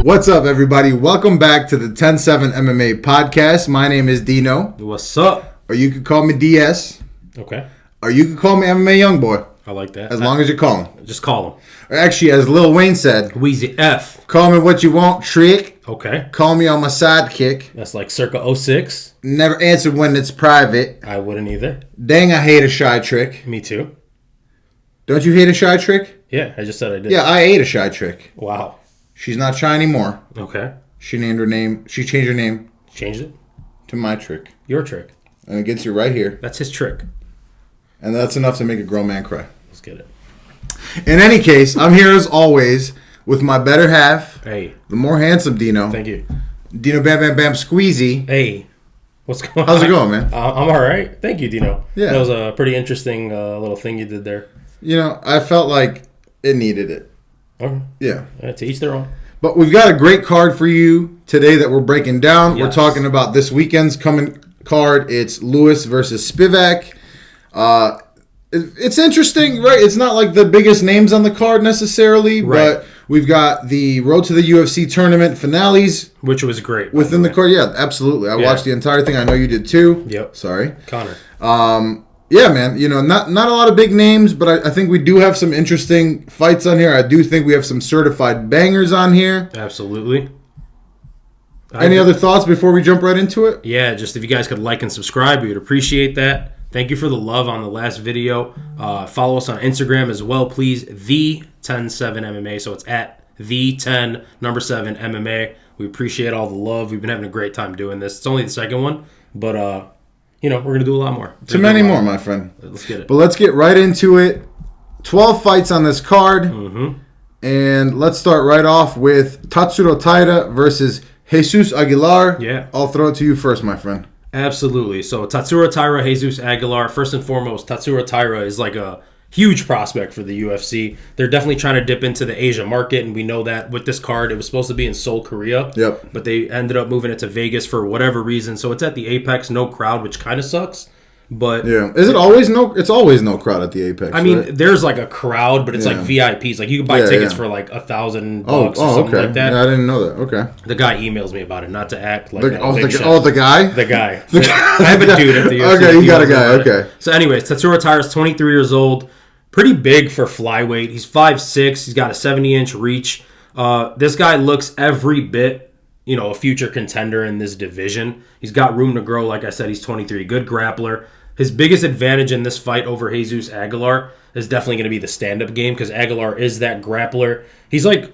What's up, everybody? Welcome back to the Ten7 MMA podcast. My name is Dino. What's up? Or you could call me DS. Okay. Or you could call me MMA Youngboy. I like that. As long as you call him. Just call him. Or actually, as Lil Wayne said, Weezy F. call me what you want, trick. Okay. Call me on my sidekick. That's like circa 06. Never answer when it's private. I wouldn't either. Dang, I hate a shy trick. Me too. Don't you hate a shy trick? Yeah, I just said I did. Yeah, I ate a shy trick. Wow. She's not shy anymore. Okay. She named her name. She changed her name Changed it? to my trick. Your trick. And it gets you right here. That's his trick. And that's enough to make a grown man cry. Let's get it. In any case, I'm here as always with my better half. Hey. The more handsome Dino. Thank you. Dino Bam Bam Bam Squeezy. Hey. What's going on? How's it going, man? I'm all right. Thank you, Dino. Yeah. That was a pretty interesting little thing you did there. You know, I felt like it needed it. Okay. Yeah. To each their own. But we've got a great card for you today that we're breaking down. Yes. We're talking about this weekend's coming card. It's Lewis versus Spivac. It's interesting, right? It's not like the biggest names on the card necessarily, right. But we've got the Road to the UFC tournament finales. Which was great. Within the card, yeah, absolutely. I watched the entire thing. I know you did too. Yep. Sorry. Connor. Yeah, man. You know, not a lot of big names, but I think we do have some interesting fights on here. I do think we have some certified bangers on here. Absolutely. Any other thoughts before we jump right into it? Yeah, just if you guys could like and subscribe, we would appreciate that. Thank you for the love on the last video. Follow us on Instagram as well, please. The Ten7 MMA. So it's at the 7 MMA. We appreciate all the love. We've been having a great time doing this. It's only the second one, but you know, we're going to do a lot more. Too many more, my friend. Let's get it. But let's get right into it. 12 fights on this card. Mm-hmm. And let's start right off with Tatsuro Taira versus Jesus Aguilar. Yeah. I'll throw it to you first, my friend. Absolutely. So Tatsuro Taira, Jesus Aguilar. First and foremost, Tatsuro Taira is like a huge prospect for the UFC. They're definitely trying to dip into the Asia market, and we know that with this card, it was supposed to be in Seoul, Korea. Yep. But they ended up moving it to Vegas for whatever reason. So it's at the Apex, no crowd, which kind of sucks. But yeah, is it always no? It's always no crowd at the Apex. I mean, right? There's like a crowd, but it's like VIPs. Like you can buy tickets for like $1,000 or something okay. like that. Yeah, I didn't know that. Okay. The guy emails me about it, not to act like the guy. The guy. I have a dude at the UFC. Okay, you got a guy. Okay. So, anyways, Tatsuro Taira is 23 years old, pretty big for flyweight. He's 5'6". He's got a 70-inch reach. This guy looks every bit, you know, a future contender in this division. He's got room to grow. Like I said, he's 23. Good grappler. His biggest advantage in this fight over Jesus Aguilar is definitely going to be the stand-up game because Aguilar is that grappler. He's like,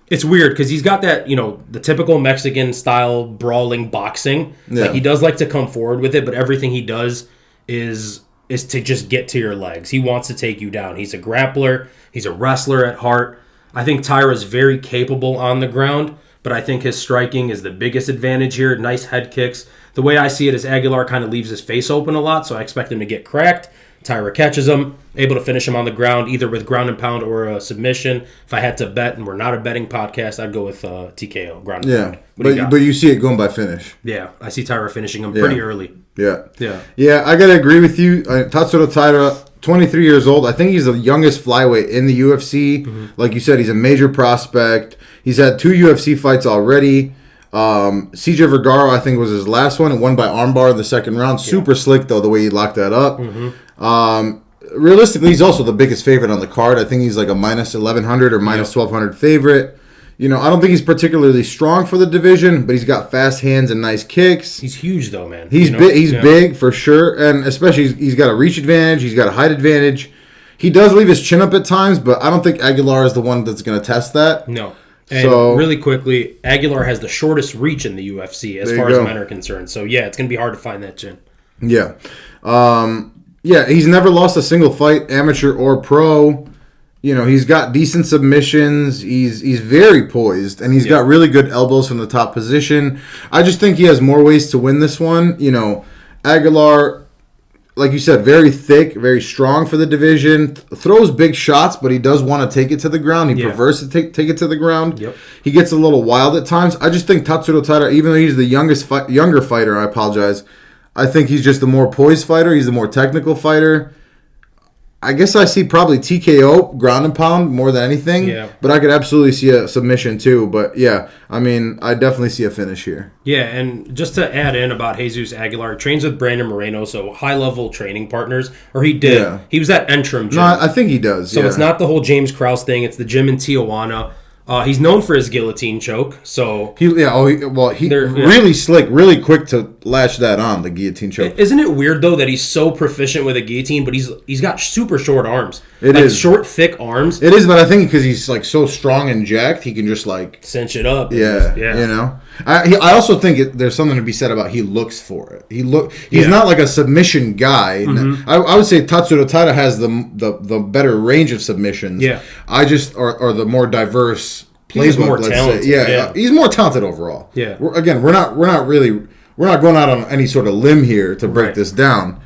it's weird because he's got that, you know, the typical Mexican-style brawling boxing. Yeah. Like, he does like to come forward with it, but everything he does is to just get to your legs. He wants to take you down. He's a grappler. He's a wrestler at heart. I think Taira's very capable on the ground, but I think his striking is the biggest advantage here. Nice head kicks. The way I see it is Aguilar kind of leaves his face open a lot, so I expect him to get cracked. Taira catches him, able to finish him on the ground, either with ground and pound or a submission. If I had to bet, and we're not a betting podcast, I'd go with TKO, ground and pound. But you see it going by finish. Yeah, I see Taira finishing him pretty early. Yeah, I gotta agree with you. Tatsuro Taira, 23 years old. I think he's the youngest flyweight in the UFC. Mm-hmm. Like you said, he's a major prospect. He's had 2 UFC fights already. CJ Vergara, I think, was his last one. It won by armbar in the second round. Super slick, though, the way he locked that up. Mm-hmm. Realistically, he's also the biggest favorite on the card. I think he's like a minus 1,100 or minus 1,200 favorite. You know, I don't think he's particularly strong for the division, but he's got fast hands and nice kicks. He's huge, though, man. He's big for sure, and especially he's got a reach advantage. He's got a height advantage. He does leave his chin up at times, but I don't think Aguilar is the one that's going to test that. No. And really quickly, Aguilar has the shortest reach in the UFC as far as men are concerned. So, yeah, it's going to be hard to find that chin. Yeah. He's never lost a single fight, amateur or pro. You know, he's got decent submissions. He's very poised, and he's got really good elbows from the top position. I just think he has more ways to win this one. You know, Aguilar, like you said, very thick, very strong for the division. Throws big shots, but he does want to take it to the ground. He prefers to take it to the ground. Yep. He gets a little wild at times. I just think Tatsuro Taira, even though he's the younger fighter, I think he's just the more poised fighter. He's the more technical fighter. I guess I see probably TKO, ground and pound, more than anything. Yeah. But I could absolutely see a submission too. But yeah, I mean, I definitely see a finish here. Yeah, and just to add in about Jesus Aguilar, trains with Brandon Moreno, so high-level training partners. Or he did. Yeah. He was at Entrim Gym. No, I think he does. So it's not the whole James Krause thing. It's the gym in Tijuana. He's known for his guillotine choke. So He's really slick, really quick to latch that on, the guillotine choke. Isn't it weird though that he's so proficient with a guillotine, but he's got super short arms. It is short, thick arms. It is, but I think because he's like so strong and jacked, he can just like cinch it up. Yeah. You know. I also think there's something to be said about he looks for it. He's not like a submission guy. Mm-hmm. I would say Tatsuro Taira has the better range of submissions. Yeah. I just or the more diverse He's playbook. more talented. Yeah, he's more talented overall. Yeah. We're not going out on any sort of limb here to break this down.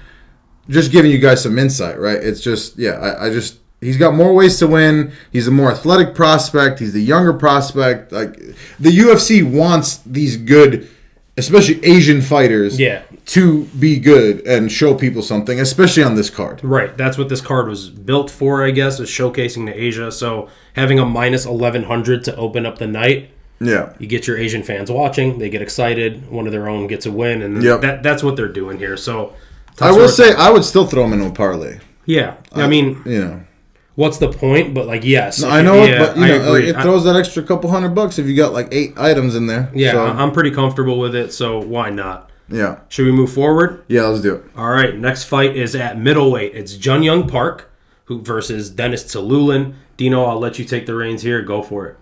Just giving you guys some insight, right? It's just he's got more ways to win. He's a more athletic prospect. He's the younger prospect. Like the UFC wants these good, especially Asian fighters, to be good and show people something, especially on this card. Right. That's what this card was built for, I guess, is showcasing to Asia. So having a minus 1100 to open up the night, you get your Asian fans watching. They get excited. One of their own gets a win, and that's what they're doing here. So I will say I would still throw him into a parlay. Yeah. I mean, what's the point? But like, yes. No, I know it, but it throws that extra couple $100 if you got like 8 items in there. Yeah, so. I'm pretty comfortable with it, so why not? Yeah. Should we move forward? Yeah, let's do it. All right, next fight is at middleweight. It's Jun Young Park versus Dennis Tillulin. Dino, I'll let you take the reins here. Go for it.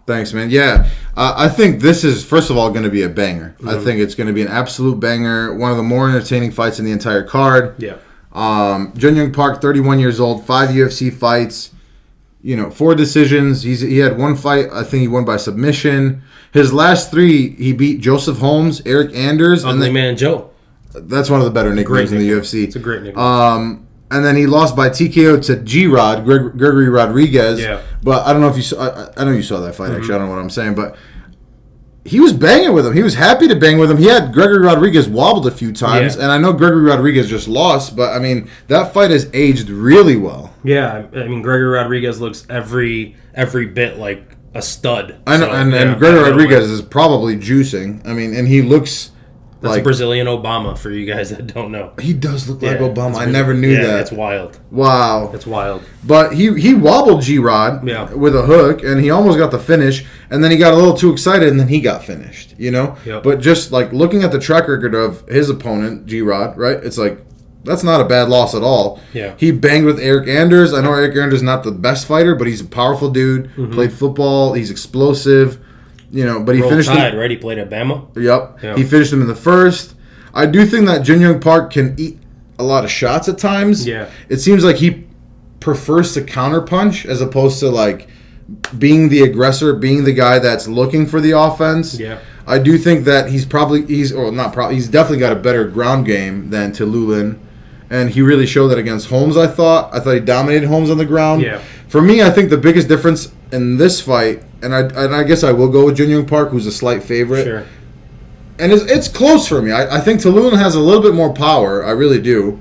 Thanks, man. Yeah, I think this is, first of all, going to be a banger. Mm-hmm. I think it's going to be an absolute banger. One of the more entertaining fights in the entire card. Yeah. Jun Young Park, 31 years old, 5 UFC fights, 4 decisions. He had 1 fight, I think he won by submission. His last 3, he beat Joseph Holmes, Eric Anders. Ugly Man Joe. That's one of the better nicknames in the UFC. It's a great nickname. And then he lost by TKO to G-Rod, Gregory Rodriguez. Yeah. But I don't know if you saw, I know you saw that fight, actually. I don't know what I'm saying, but he was banging with him. He was happy to bang with him. He had Gregory Rodriguez wobbled a few times, and I know Gregory Rodriguez just lost, but I mean, that fight has aged really well. Yeah, I mean, Gregory Rodriguez looks every bit like a stud. I know, and Gregory Rodriguez is probably juicing. I mean, and he looks That's like Brazilian Obama for you guys that don't know. He does look like Obama. I never knew that. It's wild. Wow. It's wild. But he wobbled G-Rod with a hook, and he almost got the finish, and then he got a little too excited, and then he got finished, Yep. But just like looking at the track record of his opponent, G-Rod, right? It's like, that's not a bad loss at all. Yeah. He banged with Eric Anders. I know Eric Anders is not the best fighter, but he's a powerful dude. Mm-hmm. Played football. He's explosive. But he finished him. Right? He played at Bama. Yep. He finished him in the first. I do think that Jun Young Park can eat a lot of shots at times. Yeah. It seems like he prefers to counterpunch as opposed to like being the aggressor, being the guy that's looking for the offense. Yeah. I do think that he's definitely got a better ground game than Tillulin. And he really showed that against Holmes, I thought. I thought he dominated Holmes on the ground. Yeah. For me, I think the biggest difference in this fight, and I guess I will go with Jun Young Park, who's a slight favorite. Sure. And it's close for me. I think Tillulin has a little bit more power. I really do.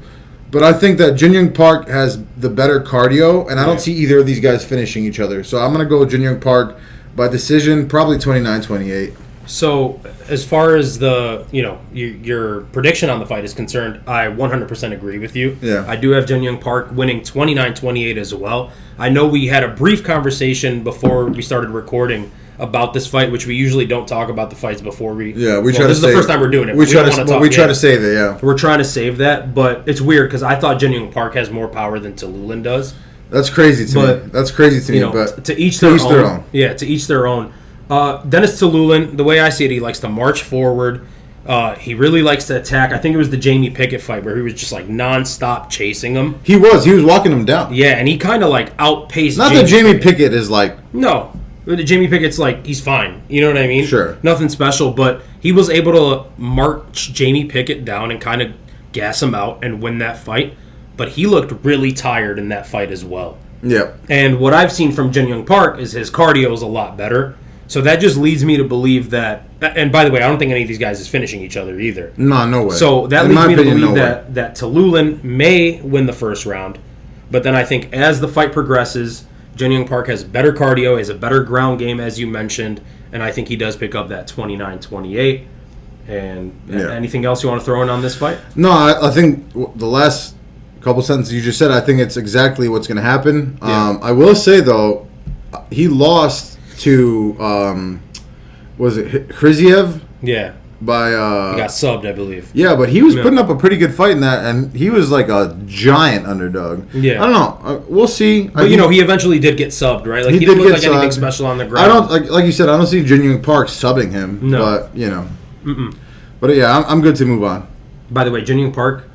But I think that Jun Young Park has the better cardio, and I don't see either of these guys finishing each other. So I'm going to go with Jun Young Park by decision, probably 29-28. So, as far as the your prediction on the fight is concerned, I 100% agree with you. Yeah. I do have Jun Young Park winning 29-28 as well. I know we had a brief conversation before we started recording about this fight, which we usually don't talk about the fights before we. Yeah, this is the first time we're doing it. We try to save it. Yeah, we're trying to save that, but it's weird because I thought Jun Young Park has more power than Tillulin does. That's crazy to me. That's crazy to me. But to each their own. Yeah, to each their own. Dennis Tillulin, the way I see it, he likes to march forward. He really likes to attack. I think it was the Jamie Pickett fight where he was just like nonstop chasing him. He was walking him down. Yeah, and he kind of like outpaced. Not that Jamie Pickett is like no. Jamie Pickett's like, he's fine. You know what I mean? Sure. Nothing special, but he was able to march Jamie Pickett down and kind of gas him out and win that fight. But he looked really tired in that fight as well. Yeah. And what I've seen from Jun Young Park is his cardio is a lot better. So that just leads me to believe that, and by the way, I don't think any of these guys is finishing each other either. No way. So that leads me to believe that Tillulin may win the first round. But then I think as the fight progresses, Jin Young Park has better cardio, has a better ground game, as you mentioned, and I think he does pick up that 29-28. And anything else you want to throw in on this fight? No, I think the last couple sentences you just said, I think it's exactly what's going to happen. Yeah. I will say, though, he lost to, was it Khriziev? Yeah. By he got subbed, I believe. Yeah, but he was putting up a pretty good fight in that, and he was like a giant underdog. Yeah. I don't know. We'll see. But, he eventually did get subbed, right? Like, he didn't look like anything special on the ground. I don't, like you said, I don't see Jin Young Park subbing him. No. But, But, yeah, I'm good to move on. By the way, Jin Young Park,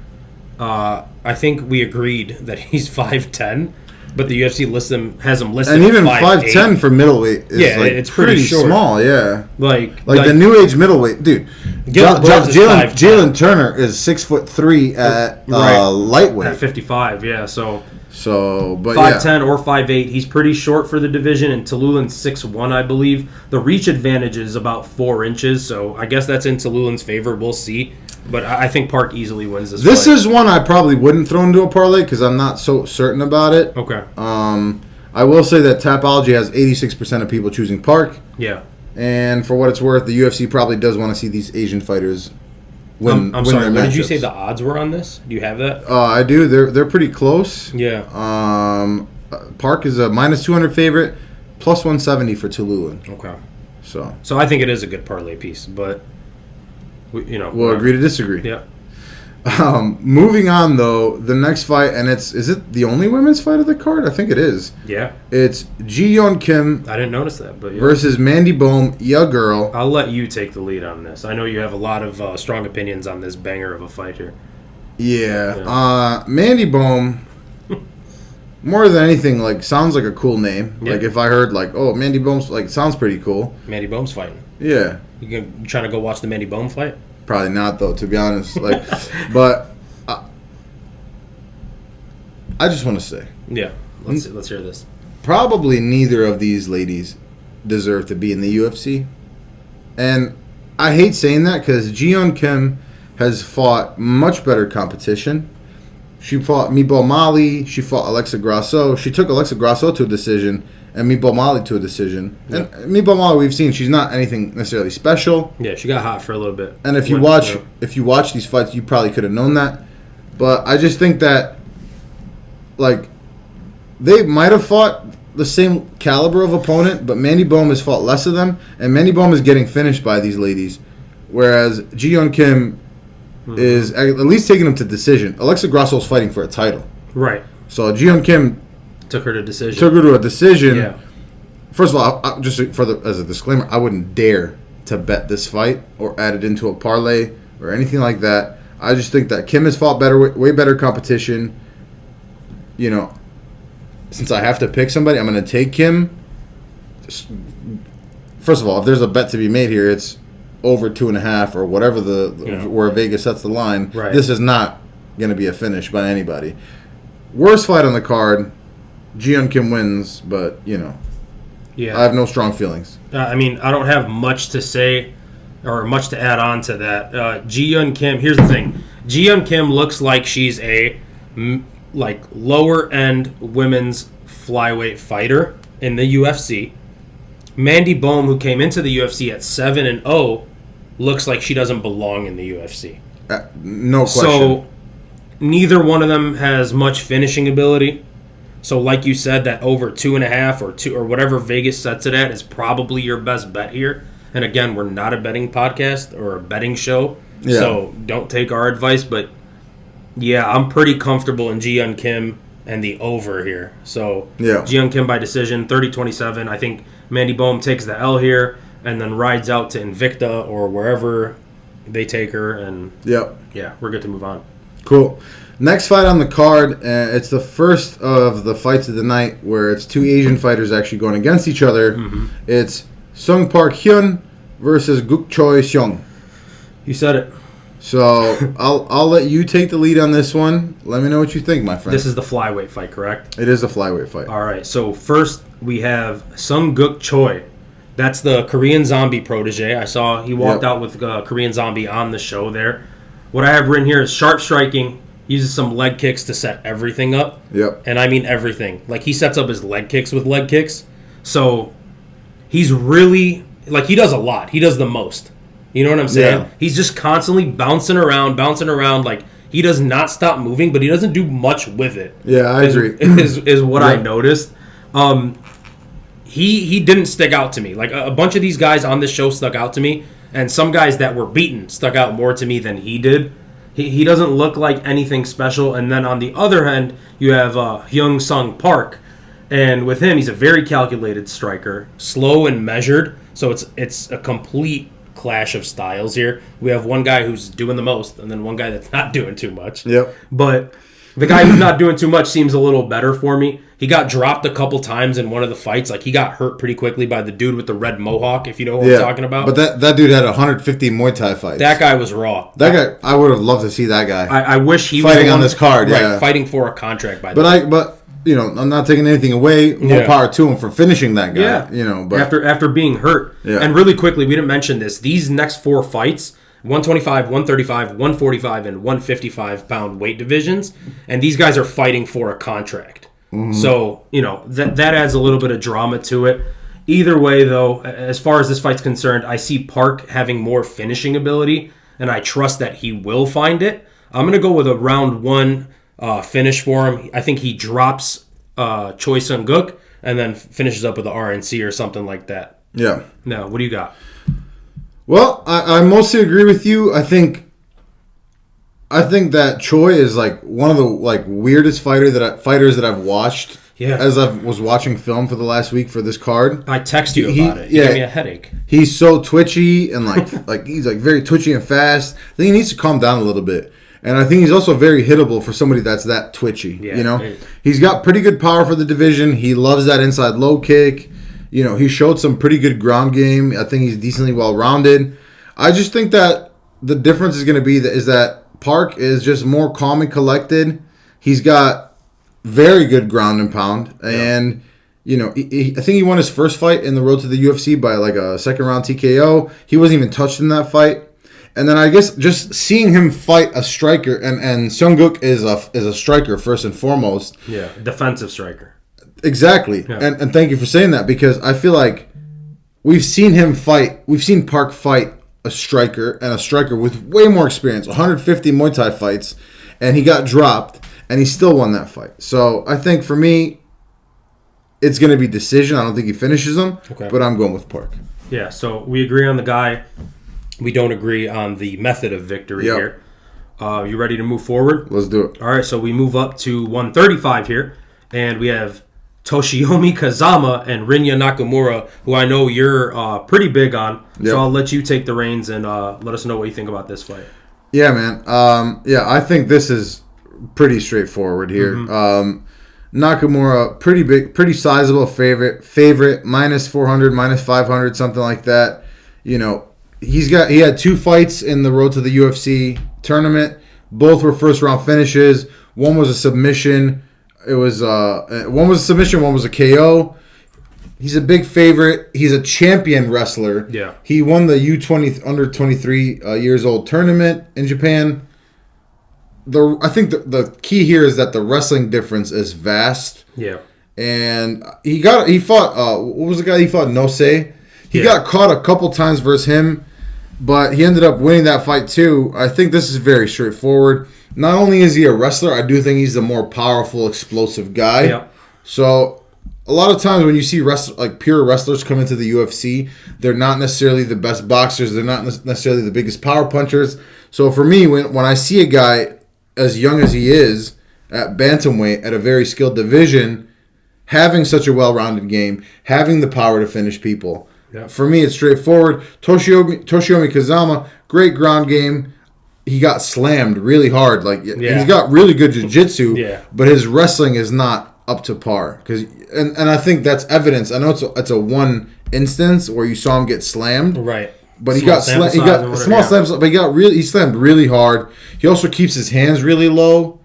I think we agreed that he's 5'10", but the UFC has him listed and even 5'10" for middleweight is it's pretty short. Small, yeah. Like the new age middleweight, dude. Jalen Turner is 6'3" at lightweight at 55. Yeah, but 5'10" or 5'8". He's pretty short for the division, and Talulin's 6'1", I believe. The reach advantage is about 4 inches, so I guess that's in Talulin's favor. We'll see. But I think Park easily wins this fight. This is one I probably wouldn't throw into a parlay because I'm not so certain about it. Okay. I will say that Tapology has 86% of people choosing Park. Yeah. And for what it's worth, the UFC probably does want to see these Asian fighters win. I'm sorry. What did you say the odds were on this? Do you have that? I do. They're pretty close. Yeah. Park is a -200 favorite, plus 170 for Tululin. Okay. So I think it is a good parlay piece, but we'll agree to disagree. Yeah. Moving on though, the next fight, and is it the only women's fight of the card? I think it is. Yeah. It's Ji-yeon Kim. I didn't notice that, but versus Mandy Bohm, ya girl. I'll let you take the lead on this. I know you have a lot of strong opinions on this banger of a fight here. Yeah. Mandy Bohm. More than anything, sounds like a cool name. Yeah. If I heard Mandy Bohm's sounds pretty cool. Mandy Bohm's fighting. Yeah. You trying to go watch the Mandy Bohm fight? Probably not though, to be honest. But I just want to say. Yeah. Let's hear this. Probably neither of these ladies deserve to be in the UFC, and I hate saying that because Ji-yeon Kim has fought much better competition. She fought Meatball Molly. She fought Alexa Grasso. She took Alexa Grasso to a decision and Meatball Molly to a decision. Yeah. And Meatball Molly, we've seen she's not anything necessarily special. Yeah, she got hot for a little bit. And if you watch these fights, you probably could have known that. But I just think that they might have fought the same caliber of opponent, but Mandy Bohm has fought less of them, and Mandy Bohm is getting finished by these ladies, whereas Ji-yeon Kim is at least taking them to decision. Alexa Grasso is fighting for a title. Right. So Ji-yeon Kim took her to a decision. Yeah. First of all, as a disclaimer, I wouldn't dare to bet this fight or add it into a parlay or anything like that. I just think that Kim has fought way better competition. Since I have to pick somebody, I'm going to take Kim. First of all, if there's a bet to be made here, it's over 2.5 or whatever where Vegas sets the line. Right. This is not going to be a finish by anybody. Worst fight on the card, Ji-yeon Kim wins, but Yeah. I have no strong feelings. I don't have much to say or much to add on to that. Ji-yeon Kim, here's the thing. Ji-yeon Kim looks like she's a lower end women's flyweight fighter in the UFC. Mandy Bohm, who came into the UFC at 7-0, looks like she doesn't belong in the UFC. No question. So neither one of them has much finishing ability. So like you said, that over 2.5 or 2 or whatever Vegas sets it at is probably your best bet here. And again, we're not a betting podcast or a betting show, so don't take our advice. But yeah, I'm pretty comfortable in Ji-yeon Kim and the over here. So Ji-yeon Kim by decision, 30-27. I think Mandy Bohm takes the L here and then rides out to Invicta or wherever they take her. And yeah, we're good to move on. Cool. Next fight on the card, it's the first of the fights of the night where it's two Asian fighters actually going against each other. Mm-hmm. It's Sung Park Hyun versus Guk Choi Seong. You said it. So I'll let you take the lead on this one. Let me know what you think, my friend. This is the flyweight fight, correct? It is a flyweight fight. All right. So first we have Sung Guk Choi. That's the Korean Zombie protege. I saw he walked out with Korean Zombie on the show there. What I have written here is sharp striking. uses some leg kicks to set everything up. Yep. And I mean everything. Like, he sets up his leg kicks with leg kicks. So he's really, like, he does a lot. He does the most. You know what I'm saying? Yeah. He's just constantly bouncing around. Like, he does not stop moving, but he doesn't do much with it. Yeah, I agree. Is what I noticed. He didn't stick out to me. Like, a bunch of these guys on this show stuck out to me, and some guys that were beaten stuck out more to me than he did. He doesn't look like anything special. And then on the other hand, you have Hyung Sung Park. And with him, he's a very calculated striker, slow and measured. So it's a complete clash of styles here. We have one guy who's doing the most, and then one guy that's not doing too much. Yep. But the guy who's not doing too much seems a little better for me. He got dropped a couple times in one of the fights. Like, he got hurt pretty quickly by the dude with the red mohawk, if you know what I'm talking about. But that dude had 150 Muay Thai fights. That guy was raw. That guy, I would have loved to see that guy. I wish he fighting was on this card, right, fighting for a contract by the way. But you know, I'm not taking anything away. More power to him for finishing that guy. Yeah. You know, but after being hurt. Yeah. And really quickly, we didn't mention this. These next 4 fights, 125, 135, 145, and 155 pound weight divisions, and these guys are fighting for a contract. Mm-hmm. So, you know, that adds a little bit of drama to it. Either way, though, as far as this fight's concerned, I see Park having more finishing ability, and I trust that he will find it. I'm going to go with a round 1 finish for him. I think he drops Choi Sung-guk and then finishes up with an RNC or something like that. Yeah. Now, what do you got? Well, I mostly agree with you. I think that Choi is like one of the like weirdest fighters that I've watched. Yeah. As I was watching film for the last week for this card. I text you about it. You gave me a headache. He's so twitchy and like he's like very twitchy and fast. I think he needs to calm down a little bit. And I think he's also very hittable for somebody that's that twitchy. Yeah, you know, he's got pretty good power for the division. He loves that inside low kick. You know, he showed some pretty good ground game. I think he's decently well rounded. I just think that the difference is going to be that Park is just more calm and collected. He's got very good ground and pound, and you know, I think he won his first fight in the road to the UFC by like a second round TKO. He wasn't even touched in that fight. And then I guess just seeing him fight a striker, and Sung-guk is a striker first and foremost. Yeah, defensive striker. Exactly. Yeah. And thank you for saying that, because I feel like we've seen Park fight a striker with way more experience, 150 Muay Thai fights, and he got dropped, and he still won that fight. So I think for me, it's going to be decision. I don't think he finishes him, but I'm going with Park. Yeah, so we agree on the guy. We don't agree on the method of victory here. You ready to move forward? Let's do it. All right, so we move up to 135 here, and we have Toshiomi Kazama and Rinya Nakamura, who I know you're pretty big on. So I'll let you take the reins and let us know what you think about this fight. Yeah, man. I think this is pretty straightforward here. Mm-hmm. Nakamura, pretty big, pretty sizable favorite, minus 400, minus 500, something like that. You know, he had 2 fights in the road to the UFC tournament. Both were first round finishes. One was a submission. One was a submission. One was a KO. He's a big favorite. He's a champion wrestler. Yeah. He won the U20 under 23 years old tournament in Japan. I think the key here is that the wrestling difference is vast. Yeah. And he fought what was the guy he fought? Nosei. He got caught a couple times versus him, but he ended up winning that fight too. I think this is very straightforward. Not only is he a wrestler, I do think he's a more powerful, explosive guy. Yep. So a lot of times when you see pure wrestlers come into the UFC, they're not necessarily the best boxers. They're not necessarily the biggest power punchers. So for me, when I see a guy as young as he is at bantamweight at a very skilled division, having such a well-rounded game, having the power to finish people, for me it's straightforward. Toshiomi Kazama, great ground game. He got slammed really hard. He's got really good jiu-jitsu, but his wrestling is not up to par. And I think that's evidence. I know it's a one instance where you saw him get slammed, right? But he got slammed. He got small slams, but he slammed really hard. He also keeps his hands really low.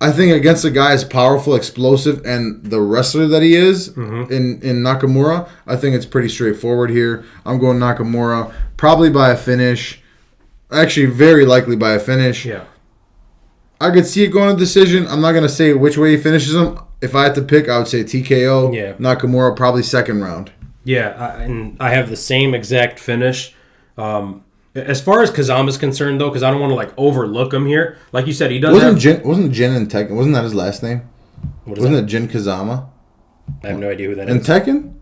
I think against a guy as powerful, explosive, and the wrestler that he is in Nakamura, I think it's pretty straightforward here. I'm going Nakamura, probably by a finish. Actually, very likely by a finish. Yeah. I could see it going to decision. I'm not going to say which way he finishes him. If I had to pick, I would say TKO. Yeah. Nakamura, probably second round. Yeah, and I have the same exact finish. As far as Kazama's concerned, though, because I don't want to like overlook him here. Like you said, he doesn't. Wasn't Jin in Tekken? Wasn't that his last name? Wasn't it Jin Kazama? I have no idea who that in is. In Tekken?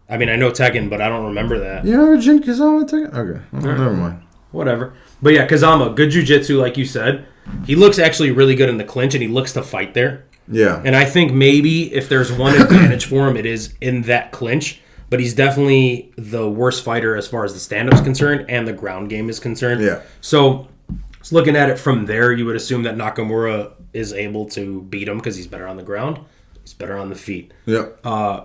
I mean, I know Tekken, but I don't remember that. You remember Jin Kazama in Tekken? Okay, never mind. Whatever. But yeah, Kazama, good jiu-jitsu, like you said. He looks actually really good in the clinch, and he looks to fight there. Yeah. And I think maybe if there's one advantage for him, it is in that clinch. But he's definitely the worst fighter as far as the stand-up's concerned and the ground game is concerned. Yeah. So, looking at it from there, you would assume that Nakamura is able to beat him because he's better on the ground. He's better on the feet. Yeah.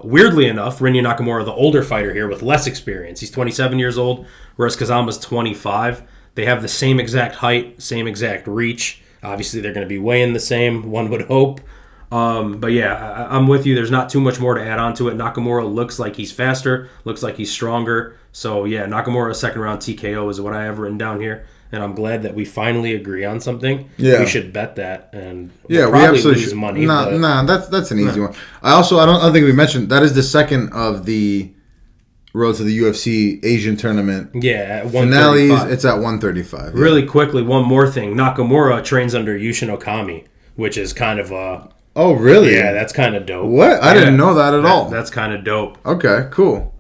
Weirdly enough, Rinya Nakamura, the older fighter here with less experience. He's 27 years old, whereas Kazama's 25. They have the same exact height, same exact reach. Obviously, they're going to be weighing the same, one would hope. But yeah, I'm with you. There's not too much more to add on to it. Nakamura looks like he's faster, looks like he's stronger. So yeah, Nakamura second round TKO is what I have written down here. And I'm glad that we finally agree on something. Yeah. We should bet that and yeah, probably we absolutely lose should. money. Nah, that's an easy one. I don't think we mentioned that is the second of the Road to the UFC Asian tournament. Yeah, at finales. It's at 135. Yeah. Really quickly, one more thing. Nakamura trains under Yushin Okami, which is kind of Oh, really? Yeah, that's kind of dope. What? I didn't know that at all. That's kind of dope. Okay, cool.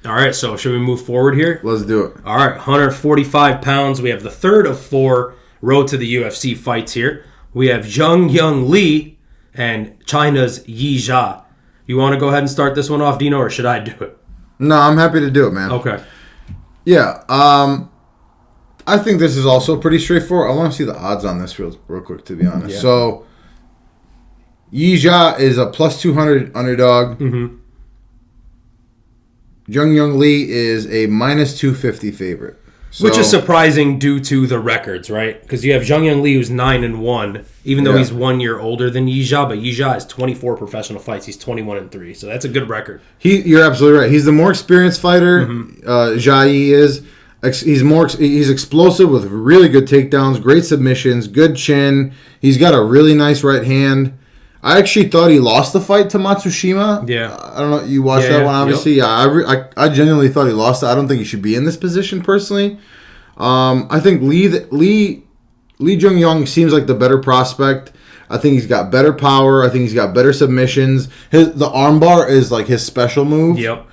All right, so should we move forward here? Let's do it. All right, 145 pounds. We have the third of 4 Road to the UFC fights here. We have Zhang Young Lee and China's Yi Jia. You want to go ahead and start this one off, Dino, or should I do it? No, I'm happy to do it, man. Okay. Yeah, I think this is also pretty straightforward. I want to see the odds on this real quick, to be honest. Yeah. So, Yi Jia is a plus 200 underdog. Mm-hmm. Zhang Young Lee is a minus 250 favorite. So, Which is surprising due to the records, right? Because you have Zhang Young Lee who's 9-1, even though he's 1 year older than Yi Jia, but Yi Jia has 24 professional fights. He's 21-3, so that's a good record. You're absolutely right. He's the more experienced fighter. Jia Yi is. He's explosive with really good takedowns, great submissions, good chin. He's got a really nice right hand. I actually thought he lost the fight to Matsushima. Yeah. I don't know. You watched that one, obviously. Yep. Yeah, I genuinely thought he lost it. I don't think he should be in this position, personally. I think Lee Jung-young seems like the better prospect. I think he's got better power. I think he's got better submissions. The armbar is like his special move. Yep.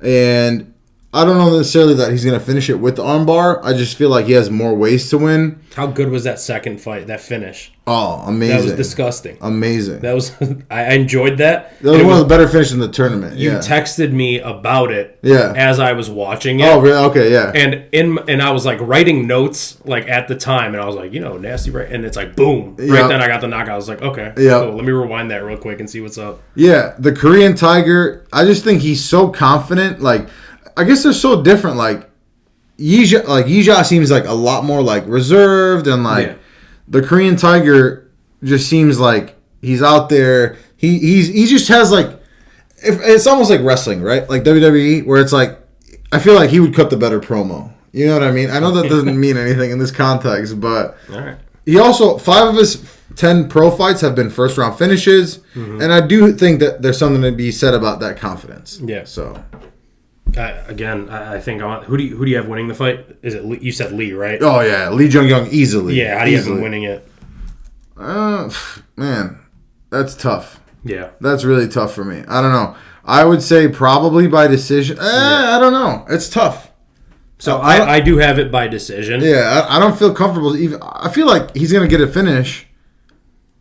And I don't know necessarily that he's going to finish it with the armbar. I just feel like he has more ways to win. How good was that second fight, that finish? Oh, amazing. That was disgusting. Amazing. That was I enjoyed that. That was one of the better finishes in the tournament. You texted me about it as I was watching it. Oh, really? Okay, yeah. And I was like writing notes like at the time, and I was like, nasty, right? And it's like, boom. Right then I got the knockout. I was like, okay, cool. Let me rewind that real quick and see what's up. Yeah, the Korean Tiger, I just think he's so confident. Like, I guess they're so different. Like, Yi Jia seems like a lot more like reserved, and like the Korean Tiger just seems like he's out there. He just has like, it's almost like wrestling, right? Like WWE, where it's like, I feel like he would cut the better promo. You know what I mean? I know that doesn't mean anything in this context, but he also 5 of his 10 pro fights have been first round finishes, and I do think that there's something to be said about that confidence. Yeah. So. I think who do you have winning the fight? Is it Lee? You said Lee, right? Oh yeah, Lee Jung-young easily. Yeah, how do you have him winning it? Man, that's tough. Yeah, that's really tough for me. I don't know. I would say probably by decision. I don't know. It's tough. So I do have it by decision. Yeah, I don't feel comfortable. Even I feel like he's gonna get a finish.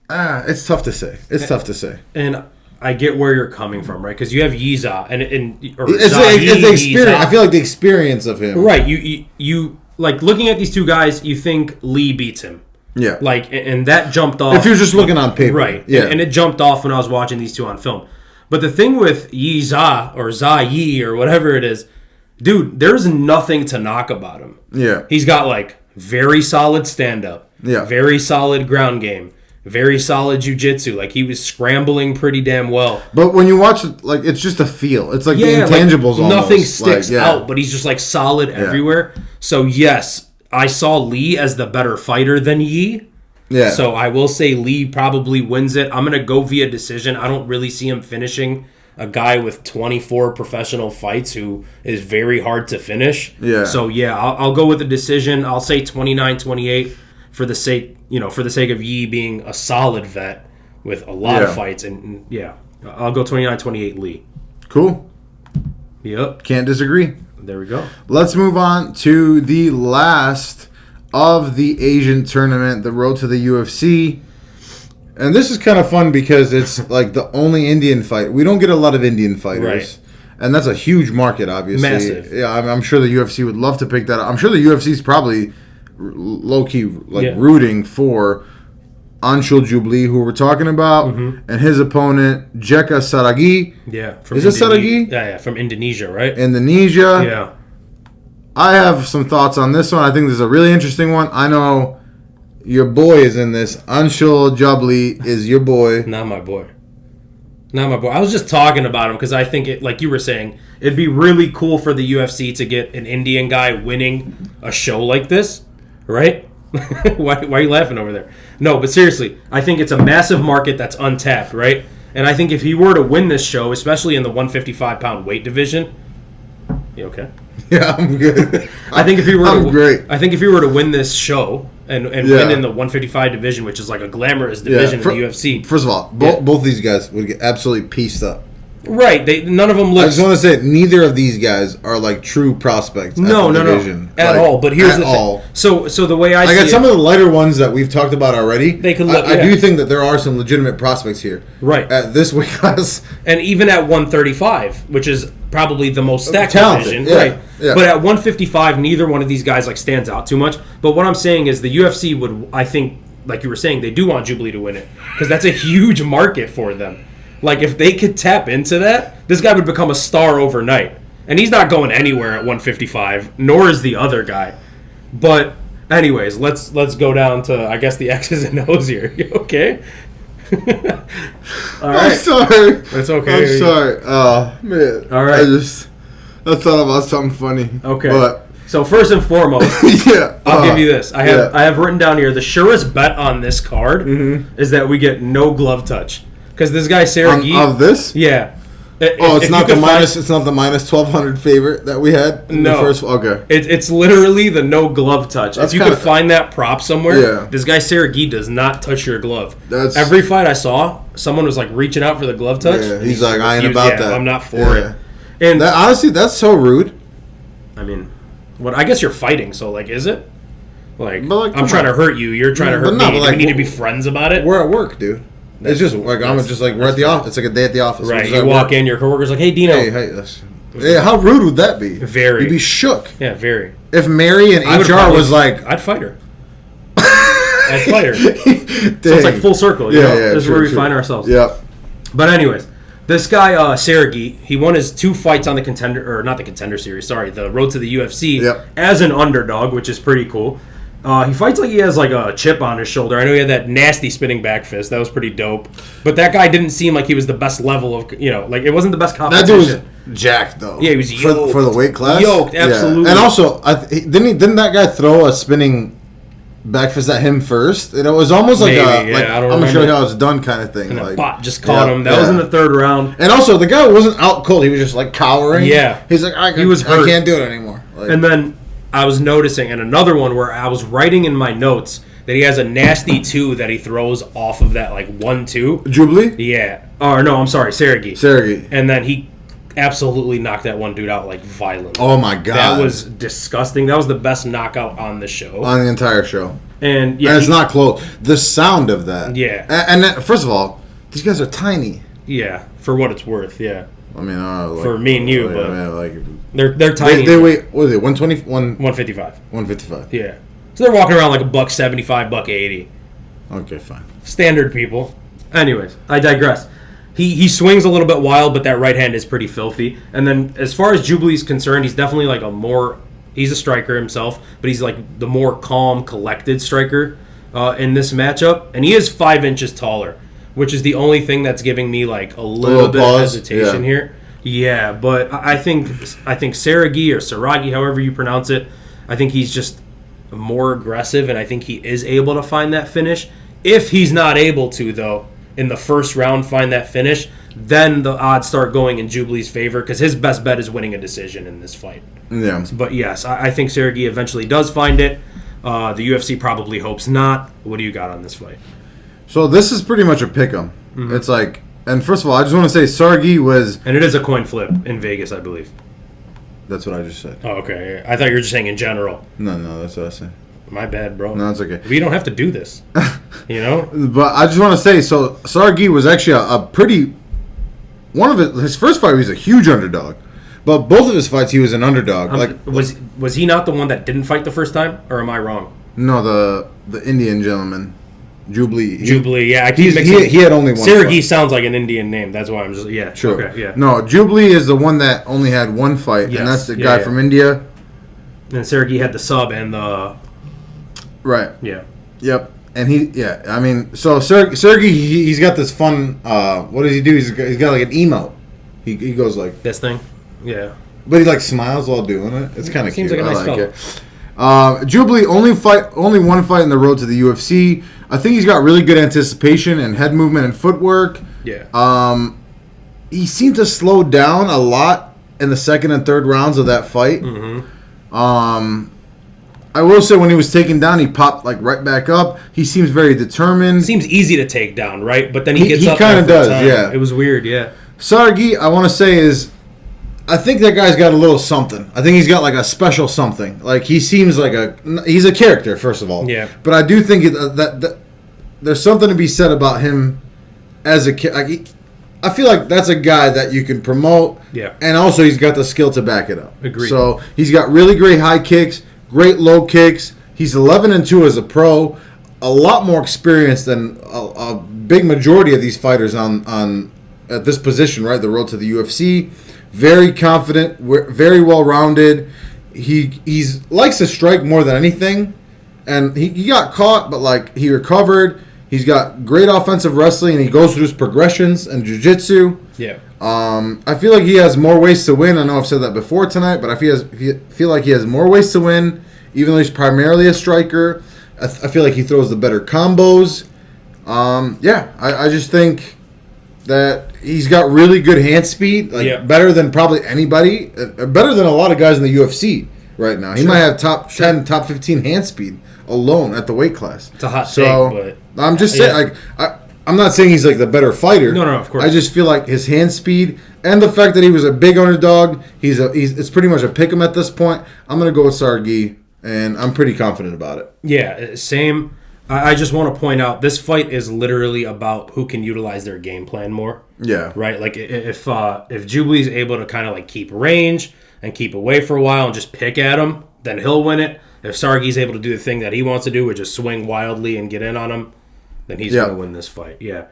It's tough to say. It's tough to say. And I get where you're coming from, right? Because you have Yiza it's the experience. I feel like the experience of him. Right. You like looking at these two guys. You think Lee beats him. Yeah. Like, and that jumped off. If you're just looking on paper, right? Yeah. And it jumped off when I was watching these two on film. But the thing with Yiza or Yi or whatever it is, dude, there's nothing to knock about him. Yeah. He's got like very solid stand up. Yeah. Very solid ground game. Very solid jiu-jitsu. Like, he was scrambling pretty damn well. But when you watch it, like, it's just a feel. It's like the intangibles almost. Nothing sticks out, but he's just, like, solid everywhere. So, yes, I saw Lee as the better fighter than Yi. Yeah. So I will say Lee probably wins it. I'm going to go via decision. I don't really see him finishing a guy with 24 professional fights who is very hard to finish. Yeah. So yeah, I'll go with a decision. I'll say 29-28 for the sake of Yi being a solid vet with a lot of fights. And yeah, I'll go 29-28 Lee. Cool. Yep. Can't disagree. There we go. Let's move on to the last of the Asian tournament, the road to the UFC. And this is kind of fun because it's like the only Indian fight. We don't get a lot of Indian fighters. Right. And that's a huge market, obviously. Massive. Yeah, I'm sure the UFC would love to pick that up. I'm sure the UFC is probably low-key rooting for Anshul Jubli, who we're talking about, and his opponent, Jeka Saragi. Yeah. Is it Saragi? Yeah, from Indonesia, right? Indonesia. Yeah. I have some thoughts on this one. I think this is a really interesting one. I know your boy is in this. Anshul Jubli is your boy. Not my boy. I was just talking about him because I think it, like you were saying, it'd be really cool for the UFC to get an Indian guy winning a show like this, right? why are you laughing over there? No, but seriously, I think it's a massive market that's untapped, right? And I think if he were to win this show, especially in the 155-pound weight division, you okay? Yeah, I'm good. I think if he were great. I think if he were to win this show and win in the 155 division, which is like a glamorous division in the UFC. First of all, both these guys would get absolutely pieced up. Right. None of them look. I just want to say, neither of these guys are like true prospects. No, at all. But here's the thing. So the way I see some of the lighter ones that we've talked about already, they can look. I do think that there are some legitimate prospects here. Right. At this weight class, and even at 135, which is probably the most stacked division, right? Yeah. But at 155, neither one of these guys like stands out too much. But what I'm saying is the UFC would, I think, like you were saying, they do want Jubilee to win it because that's a huge market for them. Like, if they could tap into that, this guy would become a star overnight. And he's not going anywhere at 155, nor is the other guy. But, anyways, let's go down to, I guess, the X's and O's here. You okay? All right. I'm sorry. It's okay. I'm sorry. Oh, man. All right. I thought about something funny. Okay. But so, first and foremost, I'll give you this. I have written down here, the surest bet on this card is that we get no glove touch. Because this guy Sergey of this, yeah. It's not the minus 1,200 favorite that we had. In the first, okay. It's literally the no glove touch. If you could find that prop somewhere, this guy Sergey does not touch your glove. Every fight I saw, someone was like reaching out for the glove touch. Yeah, he's like, I ain't about that. I'm not for it. And honestly, that's so rude. I mean, I guess you're fighting, so like, is it? Like I'm trying to hurt you. You're trying to hurt me. Do we need to be friends about it? We're at work, dude. It's just like we're at the office. It's like a day at the office. Right. You walk in, your coworker's like, "Hey, Dino." Hey, how rude would that be? Very. You'd be shook. Yeah, very. If Mary and HR was like, I'd fight her. I'd fight her. So it's like full circle. You know? This is where we find ourselves. Yep. But anyways, this guy Sergey, he won his 2 fights on the contender series. Sorry, the road to the UFC as an underdog, which is pretty cool. He fights like he has like a chip on his shoulder. I know he had that nasty spinning back fist. That was pretty dope. But that guy didn't seem like he was the best level of, like it wasn't the best competition. That dude was jacked though. Yeah, he was yoked. For the weight class. Yoked, absolutely. Yeah. And also, didn't that guy throw a spinning back fist at him first? And it was almost like I'm gonna show you how it's done kind of thing. And like, Bot just caught him. That was in the 3rd round. And also, the guy wasn't out cold. He was just like cowering. Yeah. He's like, I can't do it anymore. Like, and then I was noticing, and another one where I was writing in my notes that he has a nasty 2 that he throws off of that, like 1-2. Jubilee? Yeah. Or no, I'm sorry, Sergey. And then he absolutely knocked that one dude out, like, violently. Oh, my God. That was disgusting. That was the best knockout on the show. On the entire show. And it's not close. The sound of that. Yeah. And first of all, these guys are tiny. Yeah, for what it's worth, yeah. I mean, for me and you, but they're tiny. They weigh, what is it, 120? 155. 155. Yeah. So they're walking around like $175, $180. Okay, fine. Standard people. Anyways, I digress. He swings a little bit wild, but that right hand is pretty filthy. And then as far as Jubilee's concerned, he's definitely like he's a striker himself, but he's like the more calm, collected striker in this matchup. And he is 5 inches taller, which is the only thing that's giving me like a little bit of hesitation here. Yeah, but I think Sergey or Saragi, however you pronounce it, I think he's just more aggressive, and I think he is able to find that finish. If he's not able to, though, in the first round find that finish, then the odds start going in Jubilee's favor because his best bet is winning a decision in this fight. Yeah. But yes, I think Sergey eventually does find it. The UFC probably hopes not. What do you got on this fight? So this is pretty much a pick'em. Mm-hmm. It's like, and first of all, I just want to say Sergey was... And it is a coin flip in Vegas, I believe. That's what I just said. Oh, okay. I thought you were just saying in general. No, that's what I said. My bad, bro. No, it's okay. We don't have to do this. You know? But I just want to say, so Sergey was actually a pretty... One of his first fight, he was a huge underdog. But both of his fights, he was an underdog. Was he not the one that didn't fight the first time? Or am I wrong? No, the Indian gentleman. Jubilee, yeah. I keep mixing. He had only one Sergey sounds like an Indian name. That's why I'm just... Yeah, sure. Okay, yeah. No, Jubilee is the one that only had one fight. Yes, and that's the guy from India. And Sergey had the sub and the... Right. Yeah. Yep. And I mean, so Sergey, he's got this fun, what does he do? He's got like an emote. He goes like... This thing? Yeah. But he like smiles while doing it. It's kind of cute. Seems like a nice fellow. Jubilee, only one fight in the road to the UFC. I think he's got really good anticipation and head movement and footwork. Yeah. He seemed to slow down a lot in the second and third rounds of that fight. Mm-hmm. I will say when he was taken down, he popped like right back up. He seems very determined. Seems easy to take down, right? But then he gets up. He kind of does, yeah. It was weird, yeah. Sergey, I want to say I think that guy's got a little something. I think he's got like a special something. Like he seems like he's a character, first of all. Yeah. But I do think that there's something to be said about him as a kid. I feel like that's a guy that you can promote. Yeah. And also he's got the skill to back it up. Agreed. So he's got really great high kicks, great low kicks. He's 11-2 as a pro. A lot more experience than a big majority of these fighters on at this position, right? The road to the UFC. Very confident, very well-rounded. He's likes to strike more than anything. And he got caught, but like he recovered. He's got great offensive wrestling, and he goes through his progressions and jiu-jitsu. Yeah. I feel like he has more ways to win. I know I've said that before tonight, but I feel like he has more ways to win, even though he's primarily a striker. I feel like he throws the better combos. I just think that he's got really good hand speed, better than probably anybody, better than a lot of guys in the UFC right now. He might have top 10, top 15 hand speed alone at the weight class. It's a hot take, but I'm just saying, I'm not saying he's like the better fighter. No, of course. I just feel like his hand speed and the fact that he was a big underdog, it's pretty much a pick 'em at this point. I'm gonna go with Sergey, and I'm pretty confident about it. Yeah, same. I just want to point out this fight is literally about who can utilize their game plan more. Yeah. Right. Like if Jubilee's able to kind of like keep range and keep away for a while and just pick at him, then he'll win it. If Sergey's able to do the thing that he wants to do, which is swing wildly and get in on him, then he's going to win this fight. Yeah.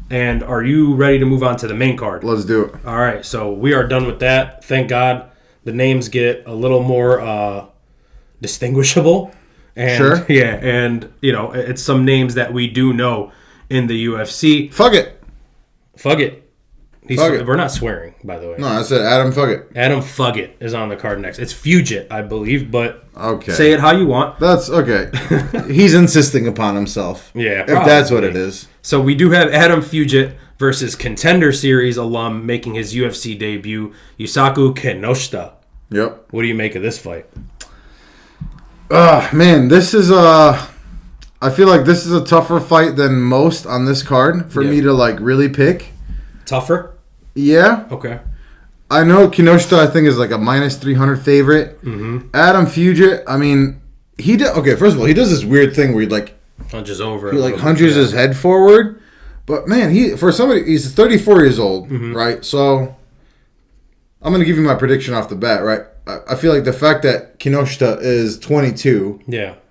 And are you ready to move on to the main card? Let's do it. All right. So we are done with that. Thank God. The names get a little more distinguishable. And, sure. Yeah, and, it's some names that we do know in the UFC. Fuck it. We're not swearing, by the way. No, I said Adam Fuggett. Adam Fuggett is on the card next. It's Fugit, I believe, but okay. Say it how you want. That's okay. He's insisting upon himself. Yeah, probably. If that's what it is. So we do have Adam Fugit versus Contender Series alum making his UFC debut, Yusaku Kinoshita. Yep. What do you make of this fight? Man, this is I feel like this is a tougher fight than most on this card for me to like really pick. Tougher? Yeah. Okay. I know Kinoshita I think is like a minus 300 favorite. Mm-hmm. Adam Fugit, I mean, first of all, he does this weird thing where he like hunches over. He like hunches his head forward. But man, he's 34 years old, right? So I'm going to give you my prediction off the bat, right? I feel like the fact that Kinoshita is 22,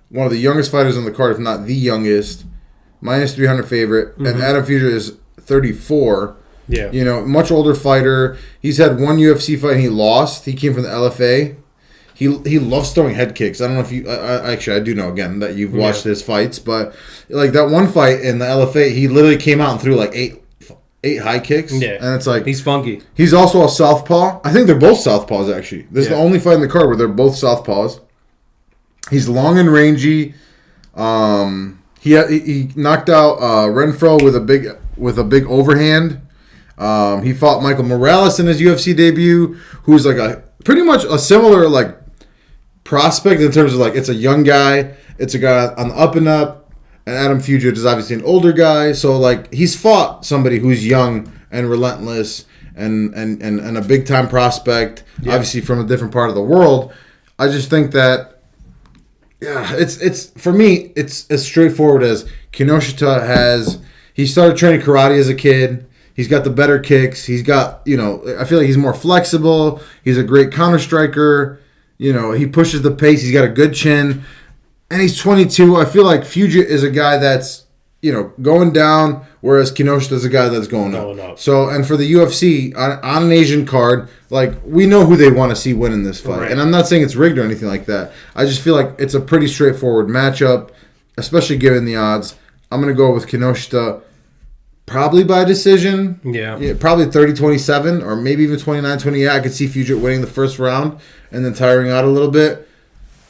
one of the youngest fighters on the card, if not the youngest, minus 300 favorite, and Adam Fugit is 34. Yeah, much older fighter. He's had one UFC fight and he lost. He came from the LFA. He loves throwing head kicks. I don't know if you actually I do know again that you've watched his fights, but like that one fight in the LFA, he literally came out and threw like eight high kicks. Yeah. And it's like... He's funky. He's also a southpaw. I think they're both southpaws, actually. This is the only fight in the card where they're both southpaws. He's long and rangy. He knocked out Renfro with a big overhand. He fought Michael Morales in his UFC debut, who's like a pretty much a similar like prospect in terms of like it's a young guy, it's a guy on the up and up, and Adam Fugitt is obviously an older guy. So like he's fought somebody who's young and relentless and a big time prospect, obviously from a different part of the world. I just think that it's for me it's as straightforward as Kinoshita has. He started training karate as a kid. He's got the better kicks. He's got, I feel like he's more flexible. He's a great counter striker. He pushes the pace. He's got a good chin. And he's 22. I feel like Fugitt is a guy that's, going down, whereas Kinoshita is a guy that's going up. So, and for the UFC, on an Asian card, like, we know who they want to see win in this fight. Right. And I'm not saying it's rigged or anything like that. I just feel like it's a pretty straightforward matchup, especially given the odds. I'm going to go with Kinoshita. Probably by decision. Yeah, probably 30-27 or maybe even 29-28. I could see Fugitt winning the first round and then tiring out a little bit.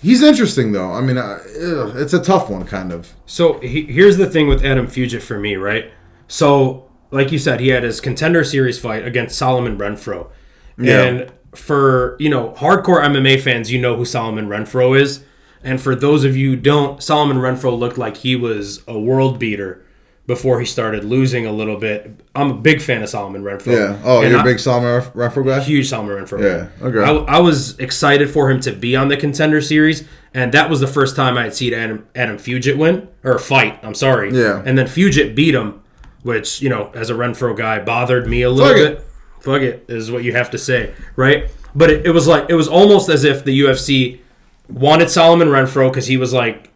He's interesting, though. I mean, it's a tough one, kind of. So here's the thing with Adam Fugitt for me, right? So, like you said, he had his Contender Series fight against Solomon Renfro. Yeah. And for, hardcore MMA fans, you know who Solomon Renfro is. And for those of you who don't, Solomon Renfro looked like he was a world beater before he started losing a little bit. I'm a big fan of Solomon Renfro. Yeah. Oh, and you're a big Solomon Renfro guy? Huge Solomon Renfro guy. Yeah, okay. I was excited for him to be on the Contender Series, and that was the first time I had seen Adam Fugitt win, or fight, I'm sorry. Yeah. And then Fugitt beat him, which, as a Renfro guy, bothered me a little bit. Fuck it, is what you have to say, right? But it was almost as if the UFC wanted Solomon Renfro because he was like,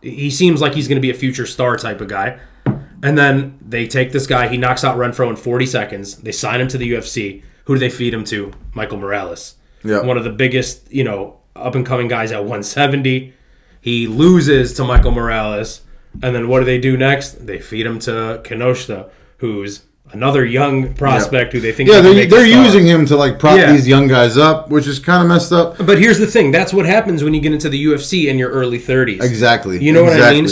he seems like he's going to be a future star type of guy. And then they take this guy. He knocks out Renfro in 40 seconds. They sign him to the UFC. Who do they feed him to? Michael Morales. Yeah. One of the biggest, up-and-coming guys at 170. He loses to Michael Morales. And then what do they do next? They feed him to Kinoshita, who's another young prospect who they think they're using him to like prop these young guys up, which is kind of messed up. But here's the thing. That's what happens when you get into the UFC in your early 30s. Exactly. You know what I mean?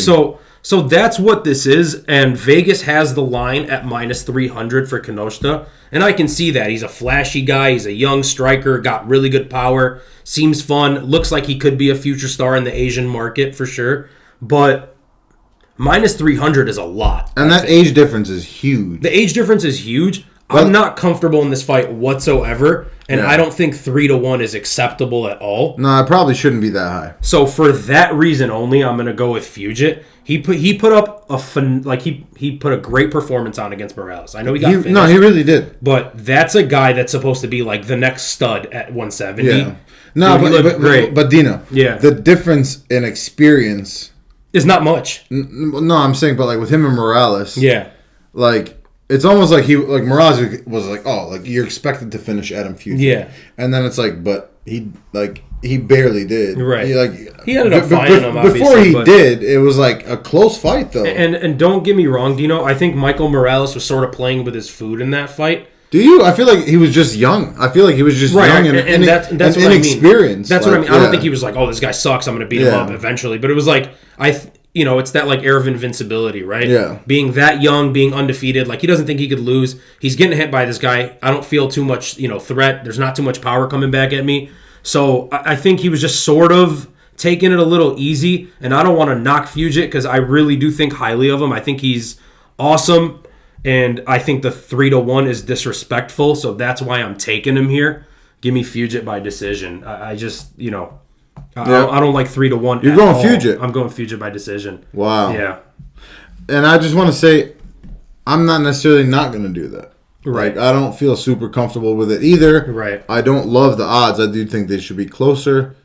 So that's what this is, and Vegas has the line at minus 300 for Kinoshita, and I can see that. He's a flashy guy, he's a young striker, got really good power, seems fun, looks like he could be a future star in the Asian market for sure, but minus 300 is a lot. And that age difference is huge. The age difference is huge. I'm not comfortable in this fight whatsoever, and I don't think 3-1 is acceptable at all. No, it probably shouldn't be that high. So for that reason only, I'm going to go with Fugitt. He put up he put a great performance on against Morales. I know he got finished. No, he really did. But that's a guy that's supposed to be like the next stud at 170. Yeah. No, but Dino, the difference in experience is not much. No, I'm saying, but like with him and Morales, like. It's almost like Morales was like, oh, like you're expected to finish Adam Fugitt. Yeah. And then it's like, but he barely did. Right. He ended up fighting him, obviously. Before he did, it was like a close fight, though. And don't get me wrong, Dino. I think Michael Morales was sort of playing with his food in that fight. Do you? I feel like he was just young. I feel like he was just young and that's what inexperienced. That's what I mean. I don't think he was like, oh, this guy sucks, I'm going to beat him up eventually. But it was like, it's that like air of invincibility, right? Yeah. Being that young, being undefeated, like he doesn't think he could lose. He's getting hit by this guy. I don't feel too much, threat. There's not too much power coming back at me. So I think he was just sort of taking it a little easy. And I don't want to knock Fugitt because I really do think highly of him. I think he's awesome. And I think the 3-1 is disrespectful. So that's why I'm taking him here. Give me Fugitt by decision. I just, I don't like 3-1. You're going Fugitt. I'm going Fugitt by decision. Wow. Yeah. And I just want to say, I'm not necessarily not going to do that. Right. Like, I don't feel super comfortable with it either. Right. I don't love the odds. I do think they should be closer.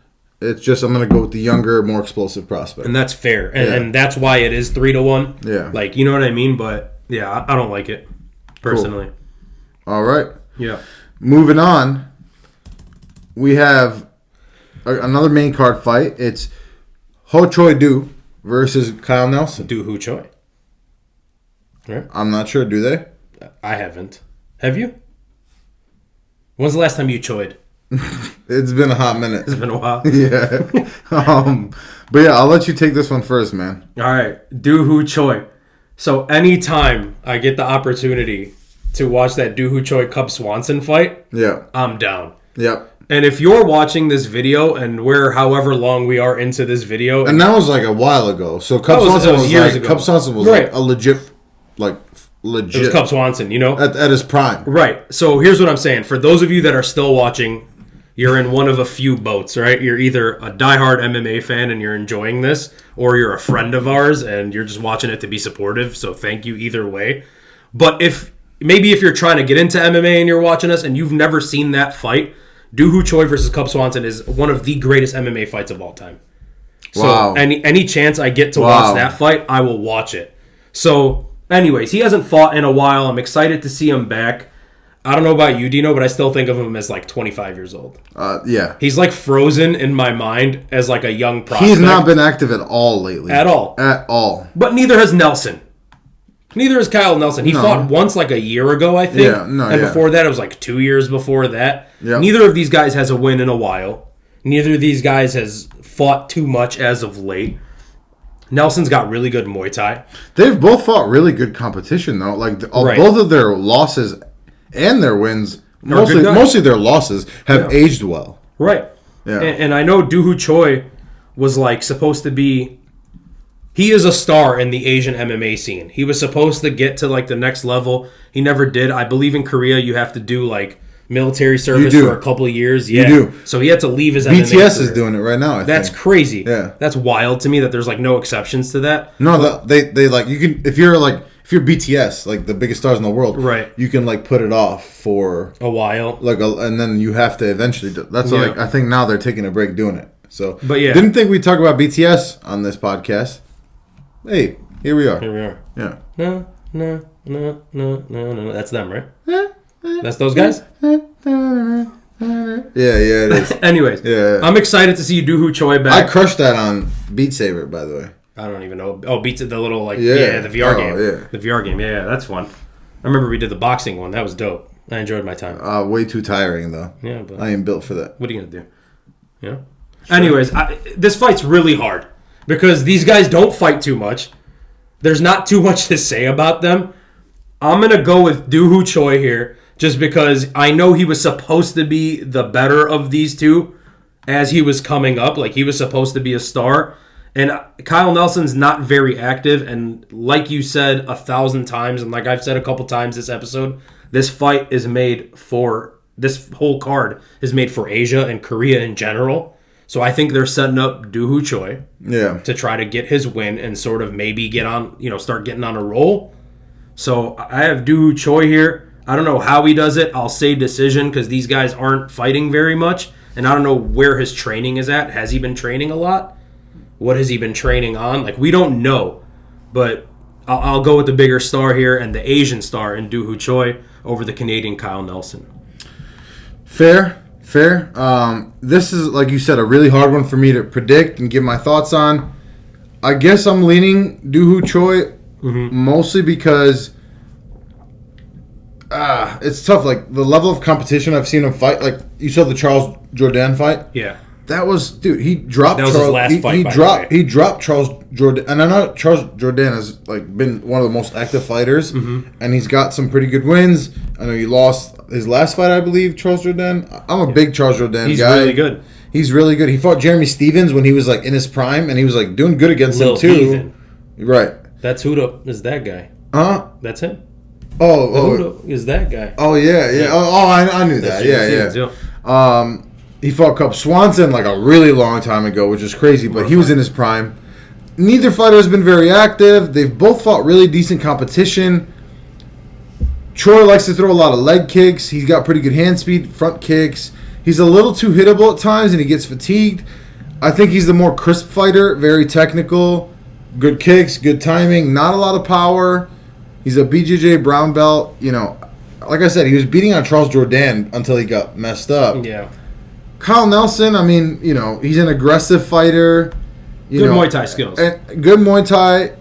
It's just I'm going to go with the younger, more explosive prospect. And that's fair. And that's why it is 3-1. Yeah. Like, you know what I mean? But, yeah, I don't like it, personally. Cool. All right. Yeah. Moving on, we have another main card fight. It's Ho Choi Do versus Kyle Nelson. Do Ho Choi. Right. I'm not sure. Do they? I haven't. Have you? When's the last time you choyed? It's been a hot minute. It's been a while. Yeah. But yeah, I'll let you take this one first, man. All right, Doo Ho Choi. So anytime I get the opportunity to watch that Doo Ho Choi Cub Swanson fight, Yeah. I'm down. Yep. And if you're watching this video, and we're however long we are into this video, And that was like a while ago. So Cub Swanson was years like ago. Cub Swanson was Right. like a legit it was Cub Swanson, you know? at his prime. Right. So here's what I'm saying. For those of you that are still watching, you're in one of a few boats, right? You're either a diehard MMA fan and you're enjoying this, or you're a friend of ours and you're just watching it to be supportive. So thank you either way. But if you're trying to get into MMA and you're watching us and you've never seen that fight, Doo Ho Choi versus Cub Swanson is one of the greatest MMA fights of all time. So Wow. any chance I get to watch that fight, I will watch it. So anyways, he hasn't fought in a while. I'm excited to see him back. I don't know about you, Dino, but I still think of him as like 25 years old. Yeah. He's like frozen in my mind as like a young prospect. He's not been active at all lately. At all. At all. But neither has Nelson. Neither is Kyle Nelson. He fought once like a year ago, I think. Yeah, and before that, it was like 2 years before that. Yep. Neither of these guys has a win in a while. Neither of these guys has fought too much as of late. Nelson's got really good Muay Thai. They've both fought really good competition, though. Like both of their losses and their wins, mostly their losses, have aged well. Right. Yeah. And I know Doo Ho Choi was like supposed to be... He is a star in the Asian MMA scene. He was supposed to get to like the next level. He never did. I believe in Korea you have to do like military service for a couple of years. Yeah. You do. So he had to leave his BTS MMA career. is doing it right now, I That's think. crazy. Yeah. That's wild to me that there's like no exceptions to that. No, they like you can if you're BTS, like the biggest stars in the world, right? You can like put it off for a while, and then you have to eventually do. That's like I think now they're taking a break doing it. So, but yeah, didn't think we'd talk about BTS on this podcast. Hey, here we are. Here we are. Yeah. No. That's them, right? That's those guys? Yeah, it is. Anyways, I'm excited to see Doo Ho Choi back. I crushed that on Beat Saber, by the way. I don't even know. Oh, Beats it, the little, like, the VR game. Yeah. The VR game, yeah, that's fun. I remember we did the boxing one. That was dope. I enjoyed my time. Way too tiring, though. Yeah, but I ain't built for that. What are you going to do? Yeah? Sure. Anyways, this fight's really hard because these guys don't fight too much. There's not too much to say about them. I'm going to go with Doo Ho Choi here just because I know he was supposed to be the better of these two as he was coming up. Like, he was supposed to be a star. And Kyle Nelson's not very active. And like you said 1,000 times, and like I've said a couple times this episode, this fight is made for, this whole card is made for Asia and Korea in general. So I think they're setting up Doo Ho Choi to try to get his win and sort of maybe get on, start getting on a roll. So I have Doo Ho Choi here. I don't know how he does it. I'll say decision because these guys aren't fighting very much. And I don't know where his training is at. Has he been training a lot? What has he been training on? Like, we don't know. But I'll go with the bigger star here and the Asian star in Doo Ho Choi over the Canadian Kyle Nelson. Fair. This is, like you said, a really hard one for me to predict and give my thoughts on. I guess I'm leaning Doo Ho Choi mostly because it's tough. Like, the level of competition I've seen him fight, like, you saw the Charles Jourdain fight? Yeah. That was, dude, he dropped Charles. That was his last fight, he dropped Charles Jourdain. And I know Charles Jourdain has, like, been one of the most active fighters. And he's got some pretty good wins. I know he lost his last fight, I believe, Charles Jourdain. I'm a big Charles Jourdain guy. He's really good. He's really good. He fought Jeremy Stevens when he was, like, in his prime. And he was, like, doing good against him, too. Ethan. Right. That's is that guy. Huh? That's him. Oh. Is that guy. Oh, yeah. Oh, I knew that. Yeah. He fought Cub Swanson like a really long time ago, which is crazy, but he was in his prime. Neither fighter has been very active. They've both fought really decent competition. Choi likes to throw a lot of leg kicks. He's got pretty good hand speed, front kicks. He's a little too hittable at times, and he gets fatigued. I think he's the more crisp fighter, very technical, good kicks, good timing, not a lot of power. He's a BJJ brown belt. Like I said, he was beating on Charles Jourdain until he got messed up. Yeah. Kyle Nelson, I mean, he's an aggressive fighter. Good Muay Thai skills. And good Muay Thai.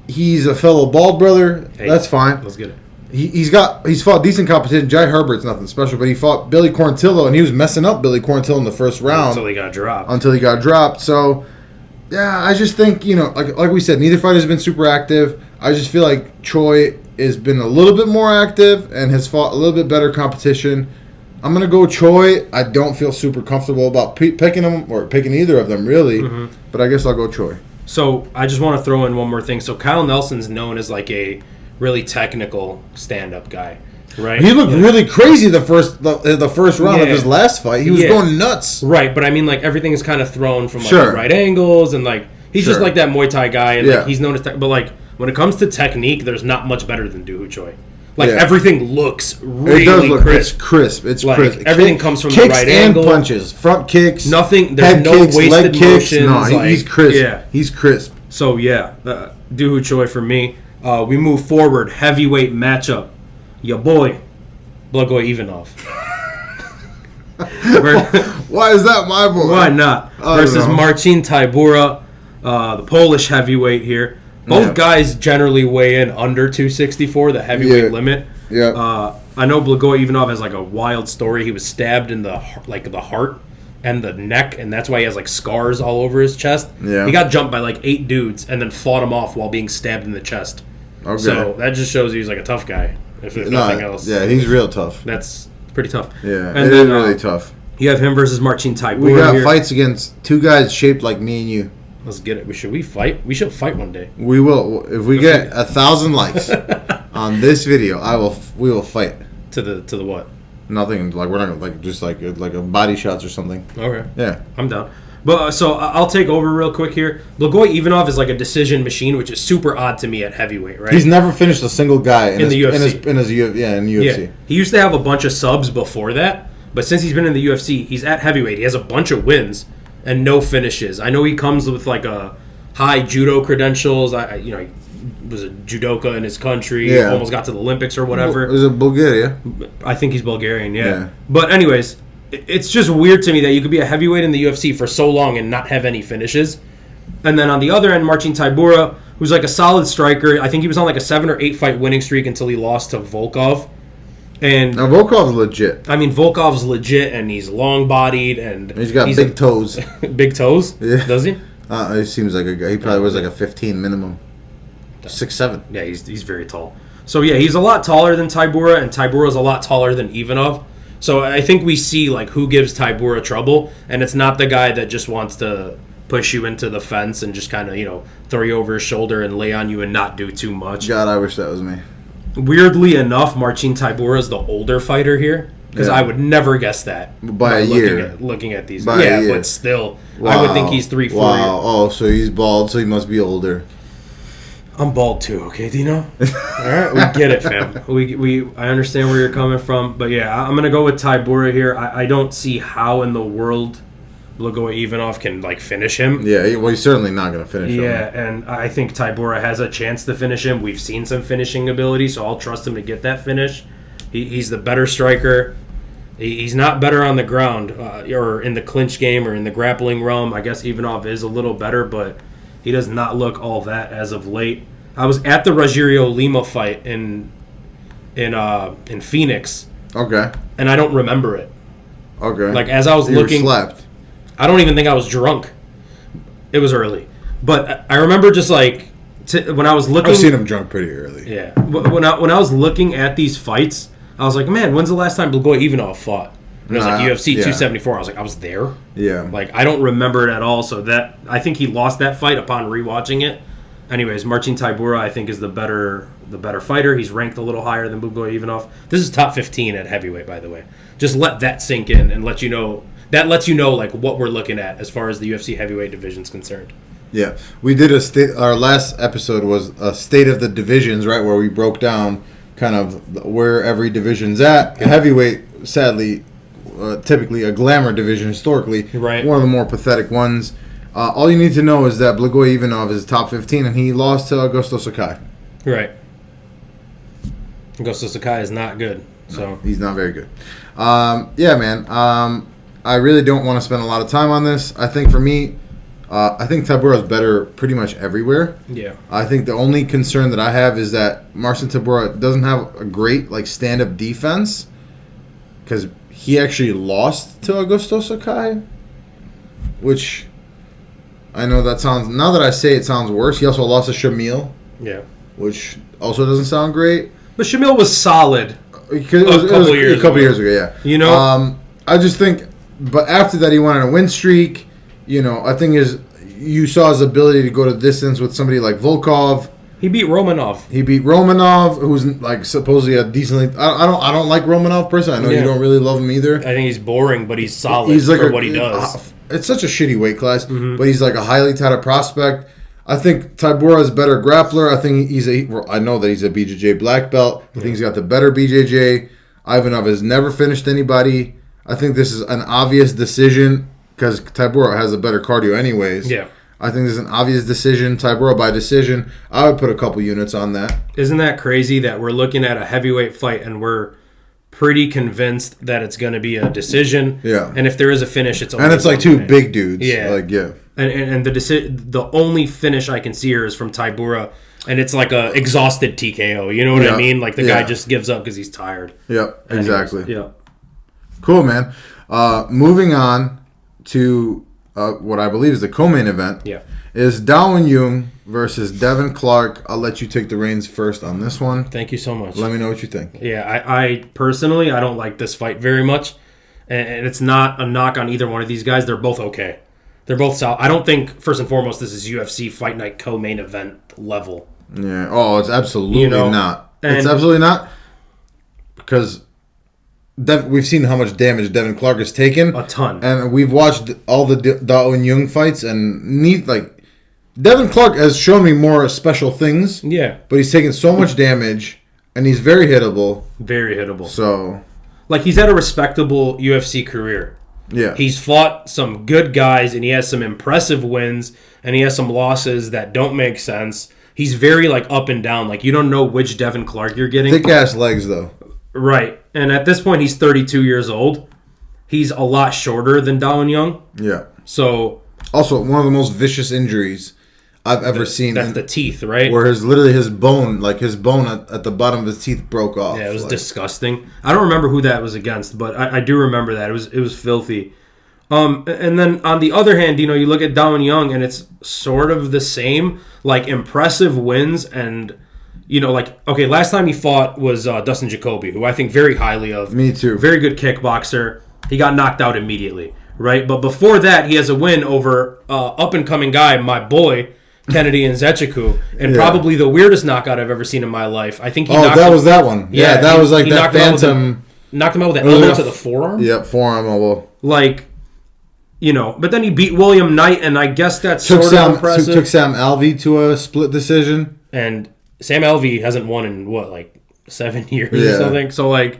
He's a fellow bald brother. Hey, that's fine. Let's get it. he's fought decent competition. Jai Herbert's nothing special, but he fought Billy Quarantillo, and he was messing up Billy Quarantillo in the first round until he got dropped. So, yeah, I just think, like we said, neither fighter's been super active. I just feel like Choi has been a little bit more active and has fought a little bit better competition. I'm gonna go Choi. I don't feel super comfortable about picking him or picking either of them really, but I guess I'll go Choi. So I just want to throw in one more thing. So Kyle Nelson's known as like a really technical stand-up guy, right? He looked really crazy the first round of his last fight. He was going nuts. Right, but I mean, like, everything is kind of thrown from like the right angles, and like he's just like that Muay Thai guy, and like he's known as but like when it comes to technique, there's not much better than Doo Ho Choi. Like everything looks really crisp. It's crisp. It's like, crisp. Everything comes from the right angle. Kicks and punches, front kicks, nothing. There's head no kicks, wasted leg kicks. motions. No, like, he's crisp. Yeah, he's crisp. So Doo Ho Choi for me. We move forward. Heavyweight matchup. Your boy, Blagoy Ivanov. Why is that my boy? Why not? Versus Marcin Tybura, the Polish heavyweight here. Both guys generally weigh in under 264, the heavyweight limit. Yeah. I know Blagoy Ivanov has like a wild story. He was stabbed in the heart and the neck, and that's why he has like scars all over his chest. Yeah. He got jumped by like 8 dudes and then fought him off while being stabbed in the chest. Okay. So that just shows he's like a tough guy. If nothing else. Yeah, he's real tough. That's pretty tough. Yeah, and then really tough. You have him versus Marcin Tybura. We got fights against 2 guys shaped like me and you. Let's get it. Should we fight? We should fight one day. We will. If we get 1,000 likes on this video, we will fight. To the what? Nothing. Like we're not gonna just like a body shots or something. Okay. Yeah. I'm down. But so I'll take over real quick here. Blagoy Ivanov is like a decision machine, which is super odd to me at heavyweight, right? He's never finished a single guy in the UFC. In UFC. Yeah. He used to have a bunch of subs before that, but since he's been in the UFC, he's at heavyweight. He has a bunch of wins and no finishes. I know he comes with like a high judo credentials. He was a judoka in his country. Yeah. Almost got to the Olympics or whatever. Is it Bulgaria? I think he's Bulgarian. Yeah. But anyways, it's just weird to me that you could be a heavyweight in the UFC for so long and not have any finishes. And then on the other end, Marcin Tybura, who's like a solid striker. I think he was on like a 7 or 8 fight winning streak until he lost to Volkov. And now Volkov's legit. I mean, Volkov's legit, and he's long-bodied, and he's got big toes. Big toes? Yeah. Does he? It seems like a guy. He probably was like a 15 minimum. 6'7". Yeah, he's very tall. So yeah, he's a lot taller than Tybura, and Tybura's a lot taller than Ivanov. So I think we see like who gives Tybura trouble, and it's not the guy that just wants to push you into the fence and just kind of throw you over his shoulder and lay on you and not do too much. God, I wish that was me. Weirdly enough, Marcin Tybura is the older fighter here, because I would never guess that by a year. Looking at these, year. But still, I would think he's 3-4 years. Oh, so he's bald, so he must be older. I'm bald too, okay, Dino? All right, we get it, fam. I understand where you're coming from, but yeah, I'm gonna go with Tybura here. I don't see how in the world Blagoy Ivanov can like finish him. Yeah, well, he's certainly not gonna finish him. Yeah, and I think Tybura has a chance to finish him. We've seen some finishing ability, so I'll trust him to get that finish. He's the better striker. He's not better on the ground or in the clinch game or in the grappling realm. I guess Ivanov is a little better, but he does not look all that as of late. I was at the Rogerio Lima fight in Phoenix. Okay. And I don't remember it. Okay. Like as I was looking, slept. I don't even think I was drunk. It was early, but I remember just like when I was looking. I've seen him drunk pretty early. Yeah. When I was looking at these fights, I was like, man, when's the last time Blagoy Ivanov fought? And it was like UFC 274. I was like, I was there. Yeah. Like, I don't remember it at all. So I think he lost that fight upon rewatching it. Anyways, Marcin Tybura, I think, is the better fighter. He's ranked a little higher than Blagoy Ivanov. This is top 15 at heavyweight, by the way. Just let that sink in and let you know. That lets you know like what we're looking at as far as the UFC heavyweight division is concerned. Yeah, we did our last episode was a state of the divisions, right, where we broke down kind of where every division's at. Yeah. Heavyweight, sadly, typically a glamour division historically, right? One of the more pathetic ones. All you need to know is that Blagoy Ivanov is top 15, and he lost to Augusto Sakai. Right. Augusto Sakai is not good. So no, he's not very good. Yeah, man. I really don't want to spend a lot of time on this. I think for me, I think Tybura is better pretty much everywhere. Yeah. I think the only concern that I have is that Marcin Tybura doesn't have a great stand-up defense because he actually lost to Augusto Sakai, which I know that sounds. Now that I say it, sounds worse. He also lost to Shamil. Yeah. Which also doesn't sound great. But Shamil was solid. A couple years ago, yeah. You know, I just think, but after that, he went on a win streak. I think you saw his ability to go to distance with somebody like Volkov. He beat Romanov. Who's supposedly a decently. I don't like Romanov personally. I know you don't really love him either. I think he's boring, but he's solid for what he does. It's such a shitty weight class, but he's a highly touted prospect. I think Tybura is a better grappler. I think I know that he's a BJJ black belt. I think he's got the better BJJ. Ivanov has never finished anybody. I think this is an obvious decision because Tybura has a better cardio anyways. Yeah. I think there's an obvious decision. Tybura by decision. I would put a couple units on that. Isn't that crazy that we're looking at a heavyweight fight and we're pretty convinced that it's going to be a decision? Yeah. And if there is a finish, it's and it's two big dudes. Yeah. Yeah. And the only finish I can see here is from Tybura, and it's like a exhausted TKO. You know what I mean? Like the guy just gives up because he's tired. Yep, exactly. Yeah. Cool, man. Moving on to what I believe is the co-main event. Yeah. Is Darwin Young versus Devin Clark. I'll let you take the reins first on this one. Thank you so much. Let me know what you think. Yeah, I personally, I don't like this fight very much, and it's not a knock on either one of these guys. They're both okay. They're both solid. I don't think, first and foremost, this is UFC Fight Night co-main event level. Yeah. Oh, it's absolutely not. It's And- absolutely not. Because we've seen how much damage Devin Clark has taken. A ton. And we've watched all the Darwin Young fights, and Devin Clark has shown me more special things. Yeah. But he's taken so much damage, and he's very hittable. Very hittable. So, he's had a respectable UFC career. yeah. He's fought some good guys, and he has some impressive wins, and he has some losses that don't make sense. He's very, up and down. You don't know which Devin Clark you're getting. Thick-ass legs, though. Right. And at this point, he's 32 years old. He's a lot shorter than Darwin Young. Yeah. So... Also, one of the most vicious injuries I've ever seen. That's the teeth, right? Where his bone at the bottom of his teeth broke off. Yeah, it was disgusting. I don't remember who that was against, but I do remember that. It was filthy. And then on the other hand, you look at Darwin Young, and it's sort of the same. Impressive wins and... okay, last time he fought was Dustin Jacoby, who I think very highly of. Me too. Very good kickboxer. He got knocked out immediately, right? But before that, he has a win over up-and-coming guy, my boy, Kennedy Nzechukwu, and probably the weirdest knockout I've ever seen in my life. I think he knocked that was that one. Yeah, that was that phantom... Knocked him out with an elbow to the forearm? Yep, forearm elbow. But then he beat William Knight, and I guess that's sort of impressive. Took Sam Alvey to a split decision. And... Sam Alvey hasn't won in 7 years or something. So I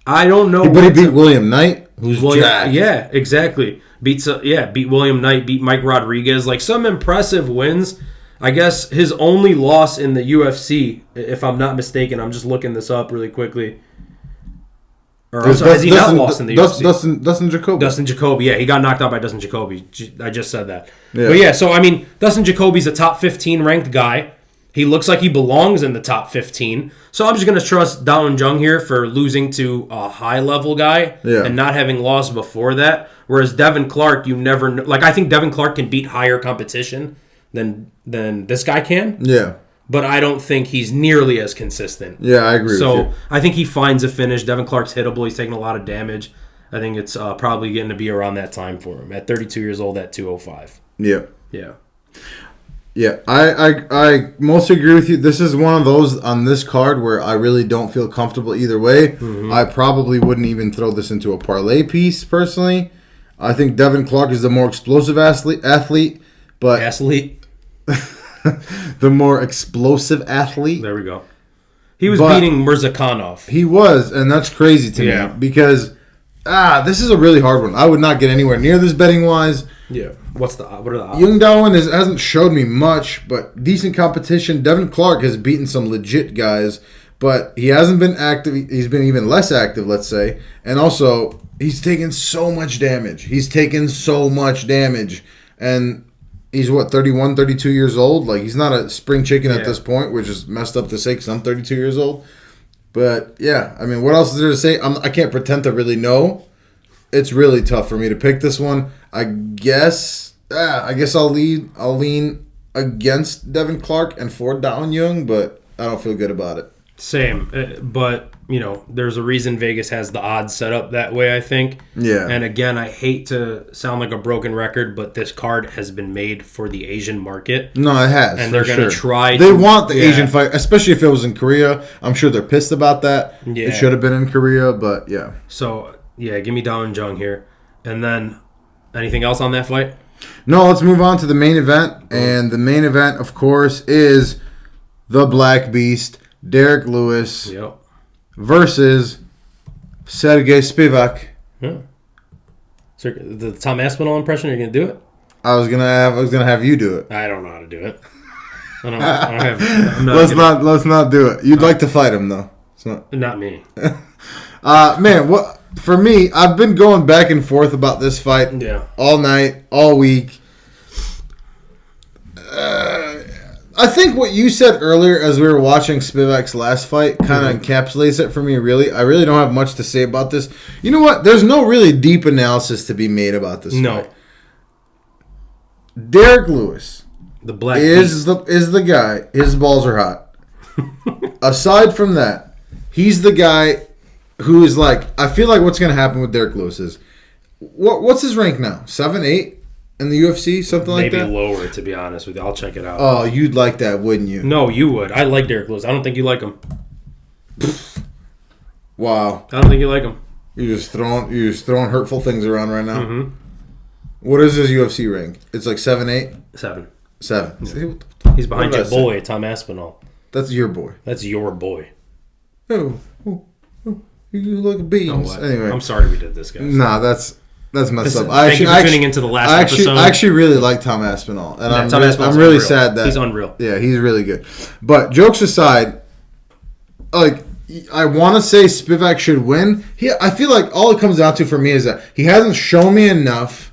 don't know. But he beat William Knight, who's jacked. Yeah, exactly. Beat William Knight, beat Mike Rodriguez. Some impressive wins. I guess his only loss in the UFC, if I'm not mistaken, I'm just looking this up really quickly. Has he not lost in the UFC? Dustin Jacoby. Dustin Jacoby, yeah, he got knocked out by Dustin Jacoby. I just said that. Yeah. But yeah, so Dustin Jacoby's a top 15 ranked guy. He looks like he belongs in the top 15. So I'm just going to trust Darwin Young here for losing to a high-level guy and not having lost before that. Whereas Devin Clark, you never know. I think Devin Clark can beat higher competition than this guy can. Yeah. But I don't think he's nearly as consistent. Yeah, I agree with you. So I think he finds a finish. Devin Clark's hittable. He's taking a lot of damage. I think it's probably going to be around that time for him. At 32 years old, at 205. Yeah. Yeah. Yeah, I mostly agree with you. This is one of those on this card where I really don't feel comfortable either way. Mm-hmm. I probably wouldn't even throw this into a parlay piece, personally. I think Devin Clark is the more explosive athlete, but... Athlete? The more explosive athlete. There we go. He was beating Mirzakhanov. He was, and that's crazy to me, because this is a really hard one. I would not get anywhere near this betting-wise. Yeah. What are the odds? Young Darwin hasn't showed me much, but decent competition. Devin Clark has beaten some legit guys, but he hasn't been active. He's been even less active, let's say. And also, he's taken so much damage. And He's, 31, 32 years old? Like, he's not a spring chicken at Yeah. this point, which is messed up to say because I'm 32 years old. But, yeah, I mean, what else is there to say? I can't pretend to really know. It's really tough for me to pick this one. I guess I'll lean against Devin Clark and Ford Down Young, but I don't feel good about it. Same, but there's a reason Vegas has the odds set up that way, I think. Yeah. And again, I hate to sound like a broken record, but this card has been made for the Asian market. No, it has. And they're going to try. They want the Asian fight, especially if it was in Korea. I'm sure they're pissed about that. Yeah. It should have been in Korea, but yeah. So, yeah, give me Dao and Jung here. And then, anything else on that fight? No, let's move on to the main event. And the main event, of course, is the Black Beast, Derrick Lewis, versus Sergey Spivak. Yeah. So the Tom Aspinall impression, you're gonna do it? I was gonna have you do it. I don't know how to do it. I don't have. Let's not do it. You'd like to fight him though. Not me. Man, what for me? I've been going back and forth about this fight. Yeah. All night, all week. I think what you said earlier as we were watching Spivak's last fight kind of encapsulates it for me, really. I really don't have much to say about this. You know what? There's no really deep analysis to be made about this fight. Derrick Lewis The Black is the guy. His balls are hot. Aside from that, he's the guy who is like, I feel like what's going to happen with Derrick Lewis is, what's his rank now? 7, 8? In the UFC, something like that? Maybe lower, to be honest with you. I'll check it out. Oh, you'd like that, wouldn't you? No, you would. I like Derrick Lewis. I don't think you like him. Wow. I don't think you like him. You're just throwing hurtful things around right now. Mm-hmm. What is his UFC rank? It's like 7, 8? 7. 7. Yeah. He's behind your boy, Tom Aspinall. That's your boy. That's your boy. Oh, you look beans. Oh, anyway. I'm sorry we did this, guys. Nah, that's messed up. Thank you for tuning into the last episode. I actually really like Tom Aspinall. And I'm really unreal. sad that... He's unreal. Yeah, he's really good. But jokes aside, like, I want to say Spivac should win. I feel like all it comes down to for me is that he hasn't shown me enough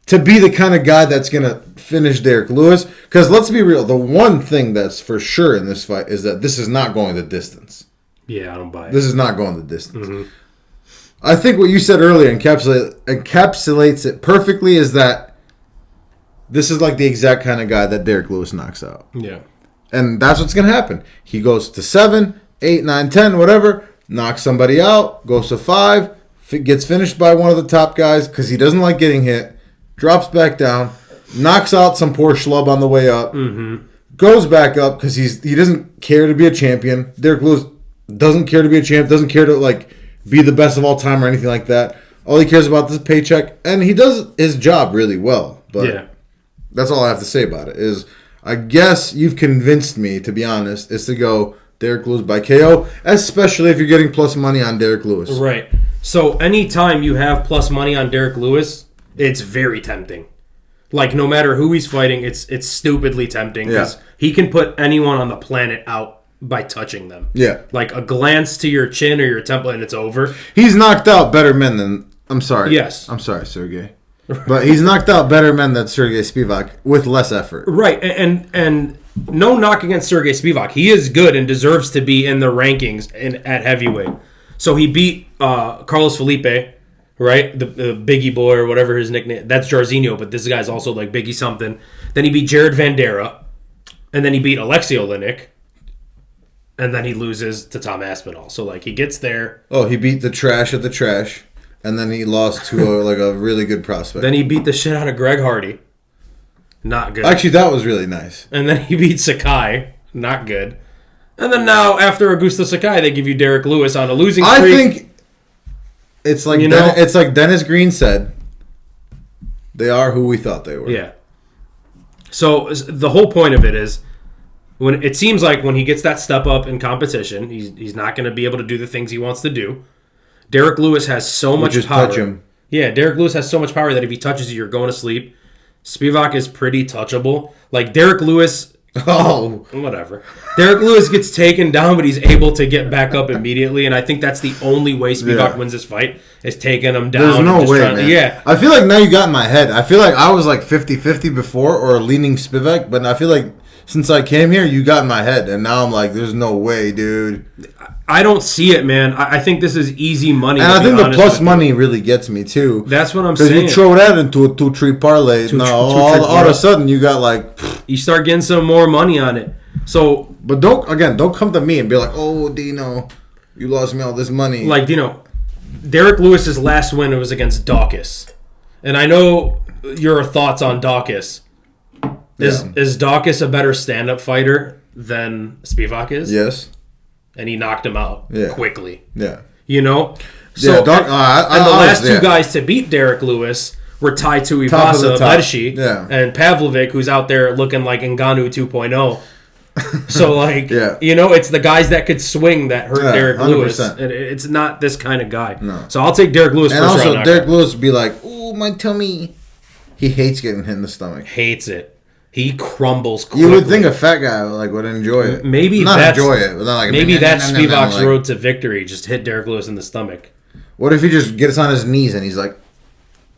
to be the kind of guy that's going to finish Derrick Lewis. Because let's be real, the one thing that's for sure in this fight is that this is not going the distance. Yeah, I don't buy it. This is not going the distance. Mm-hmm. I think what you said earlier encapsulates it perfectly is that this is like the exact kind of guy that Derrick Lewis knocks out. Yeah. And that's what's going to happen. He goes to 7, 8, 9, 10, whatever, knocks somebody out, goes to 5, gets finished by one of the top guys because he doesn't like getting hit, drops back down, knocks out some poor schlub on the way up, goes back up because he doesn't care to be a champion. Derrick Lewis doesn't care to be a champ, doesn't care to like be the best of all time or anything like that. All he cares about is his paycheck, and he does his job really well. But that's all I have to say about it. Is I guess you've convinced me, to be honest, is to go Derrick Lewis by KO, especially if you're getting plus money on Derrick Lewis. Right. So anytime you have plus money on Derrick Lewis, it's very tempting. Like, no matter who he's fighting, it's stupidly tempting because he can put anyone on the planet out by touching them. Yeah. Like a glance to your chin or your temple and it's over. He's knocked out better men than... I'm sorry. Yes. I'm sorry, Sergey. But he's knocked out better men than Sergey Spivak with less effort. Right. And no knock against Sergey Spivak. He is good and deserves to be in the rankings at heavyweight. So he beat Carlos Felipe, right? The Biggie boy or whatever his nickname. That's Jairzinho, but this guy's also like Biggie something. Then he beat Jared Vandera. And then he beat Alexei Oleinik. And then he loses to Tom Aspinall. So, like, he gets there. Oh, he beat the trash of the trash. And then he lost to a really good prospect. Then he beat the shit out of Greg Hardy. Not good. Actually, that was really nice. And then he beat Sakai. Not good. And then now, after Augusto Sakai, they give you Derrick Lewis on a losing streak. I think it's like it's like Dennis Green said. They are who we thought they were. Yeah. So, the whole point of it is, when it seems like when he gets that step up in competition, he's not going to be able to do the things he wants to do. Derrick Lewis has so much power. Touch him. Yeah, Derrick Lewis has so much power that if he touches you, you're going to sleep. Spivac is pretty touchable. Like, Derrick Lewis Oh. Whatever. Derrick Lewis gets taken down, but he's able to get back up immediately, and I think that's the only way Spivac wins this fight, is taking him down. There's no way, man. Yeah. I feel like now you got in my head. I feel like I was like 50-50 before, or leaning Spivak, but I feel like since I came here, you got in my head, and now I'm like, there's no way, dude. I don't see it, man. I think this is easy money. And I think the plus money really gets me, too. That's what I'm saying. Because you throw that into a 2-3 parlay, all of a sudden you got like... You start getting some more money on it. So, but don't come to me and be like, oh, Dino, you lost me all this money. Like, Dino, Derrick Lewis's last win was against Dawkins. And I know your thoughts on Dawkins. Is Dawkins a better stand-up fighter than Spivac is? Yes. And he knocked him out quickly. Yeah. You know? So, and the last two guys to beat Derrick Lewis were Tai Tuivasa, Ledshi, and Pavlovic, who's out there looking like Ngannou 2.0. So, like, you know, it's the guys that could swing that hurt Derrick 100%. Lewis. It's not this kind of guy. No. So I'll take Derrick Lewis first round. And also, Derrick Lewis would be like, ooh, my tummy. He hates getting hit in the stomach. Hates it. He crumbles quickly. You would think a fat guy would enjoy it. Maybe not enjoy it, but like maybe that's Spivak's road to victory. Just hit Derrick Lewis in the stomach. What if he just gets on his knees and he's like,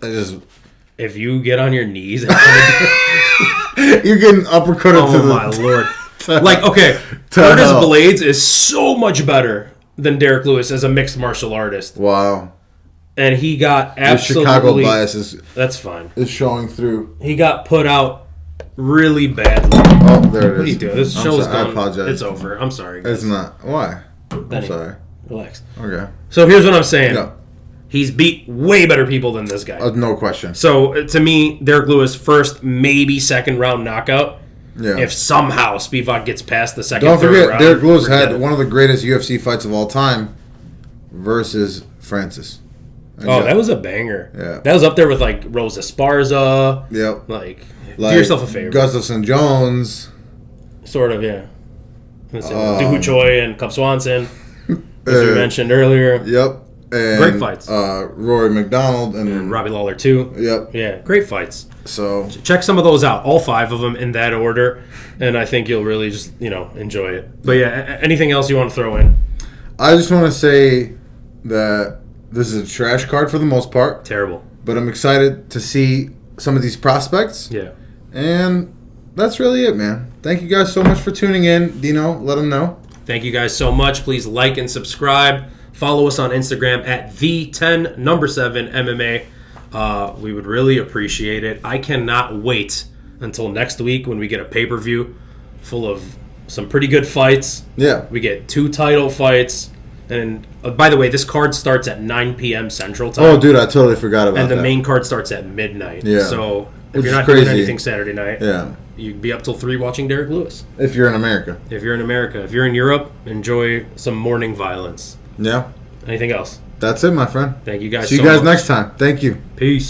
if you get on your knees, you're getting uppercutted to the... Oh my lord! Like, okay, Curtis Blades is so much better than Derrick Lewis as a mixed martial artist. Wow. And he got absolutely... The Chicago bias that's fine. Is showing through. He got put out really badly. Oh, there it is. What are you doing? This show's done. I apologize. It's over. I'm sorry, guys. It's not. Why? I'm sorry. Relax. Okay. So here's what I'm saying. Yeah. He's beat way better people than this guy. No question. So to me, Derrick Lewis first, maybe second round knockout. Yeah. If somehow Spivac gets past the second, don't forget, Derrick Lewis had one of the greatest UFC fights of all time versus Francis. That was a banger. Yeah. That was up there with like Rosa Esparza. Yep. Like do yourself a favor. Gustafson Jones. Sort of, yeah. Dooku Choi and Cub Swanson, as we mentioned earlier. Yep. And, great fights. Rory McDonald and Robbie Lawler too. Yep. Yeah, great fights. So check some of those out, all 5 of them in that order, and I think you'll really just enjoy it. But yeah, anything else you want to throw in? I just want to say that this is a trash card for the most part. Terrible. But I'm excited to see some of these prospects. Yeah. And that's really it, man. Thank you guys so much for tuning in. Dino, let them know. Thank you guys so much. Please like and subscribe. Follow us on Instagram at the7 MMA. We would really appreciate it. I cannot wait until next week when we get a pay-per-view full of some pretty good fights. Yeah. We get 2 title fights. And by the way, this card starts at 9 p.m. Central Time. Oh, dude, I totally forgot about that. And the main card starts at midnight. Yeah. So if you're not doing anything Saturday night, yeah, you'd be up till 3 watching Derrick Lewis. If you're in America. If you're in America. If you're in Europe, enjoy some morning violence. Yeah. Anything else? That's it, my friend. Thank you guys so much. See you guys next time. Thank you. Peace.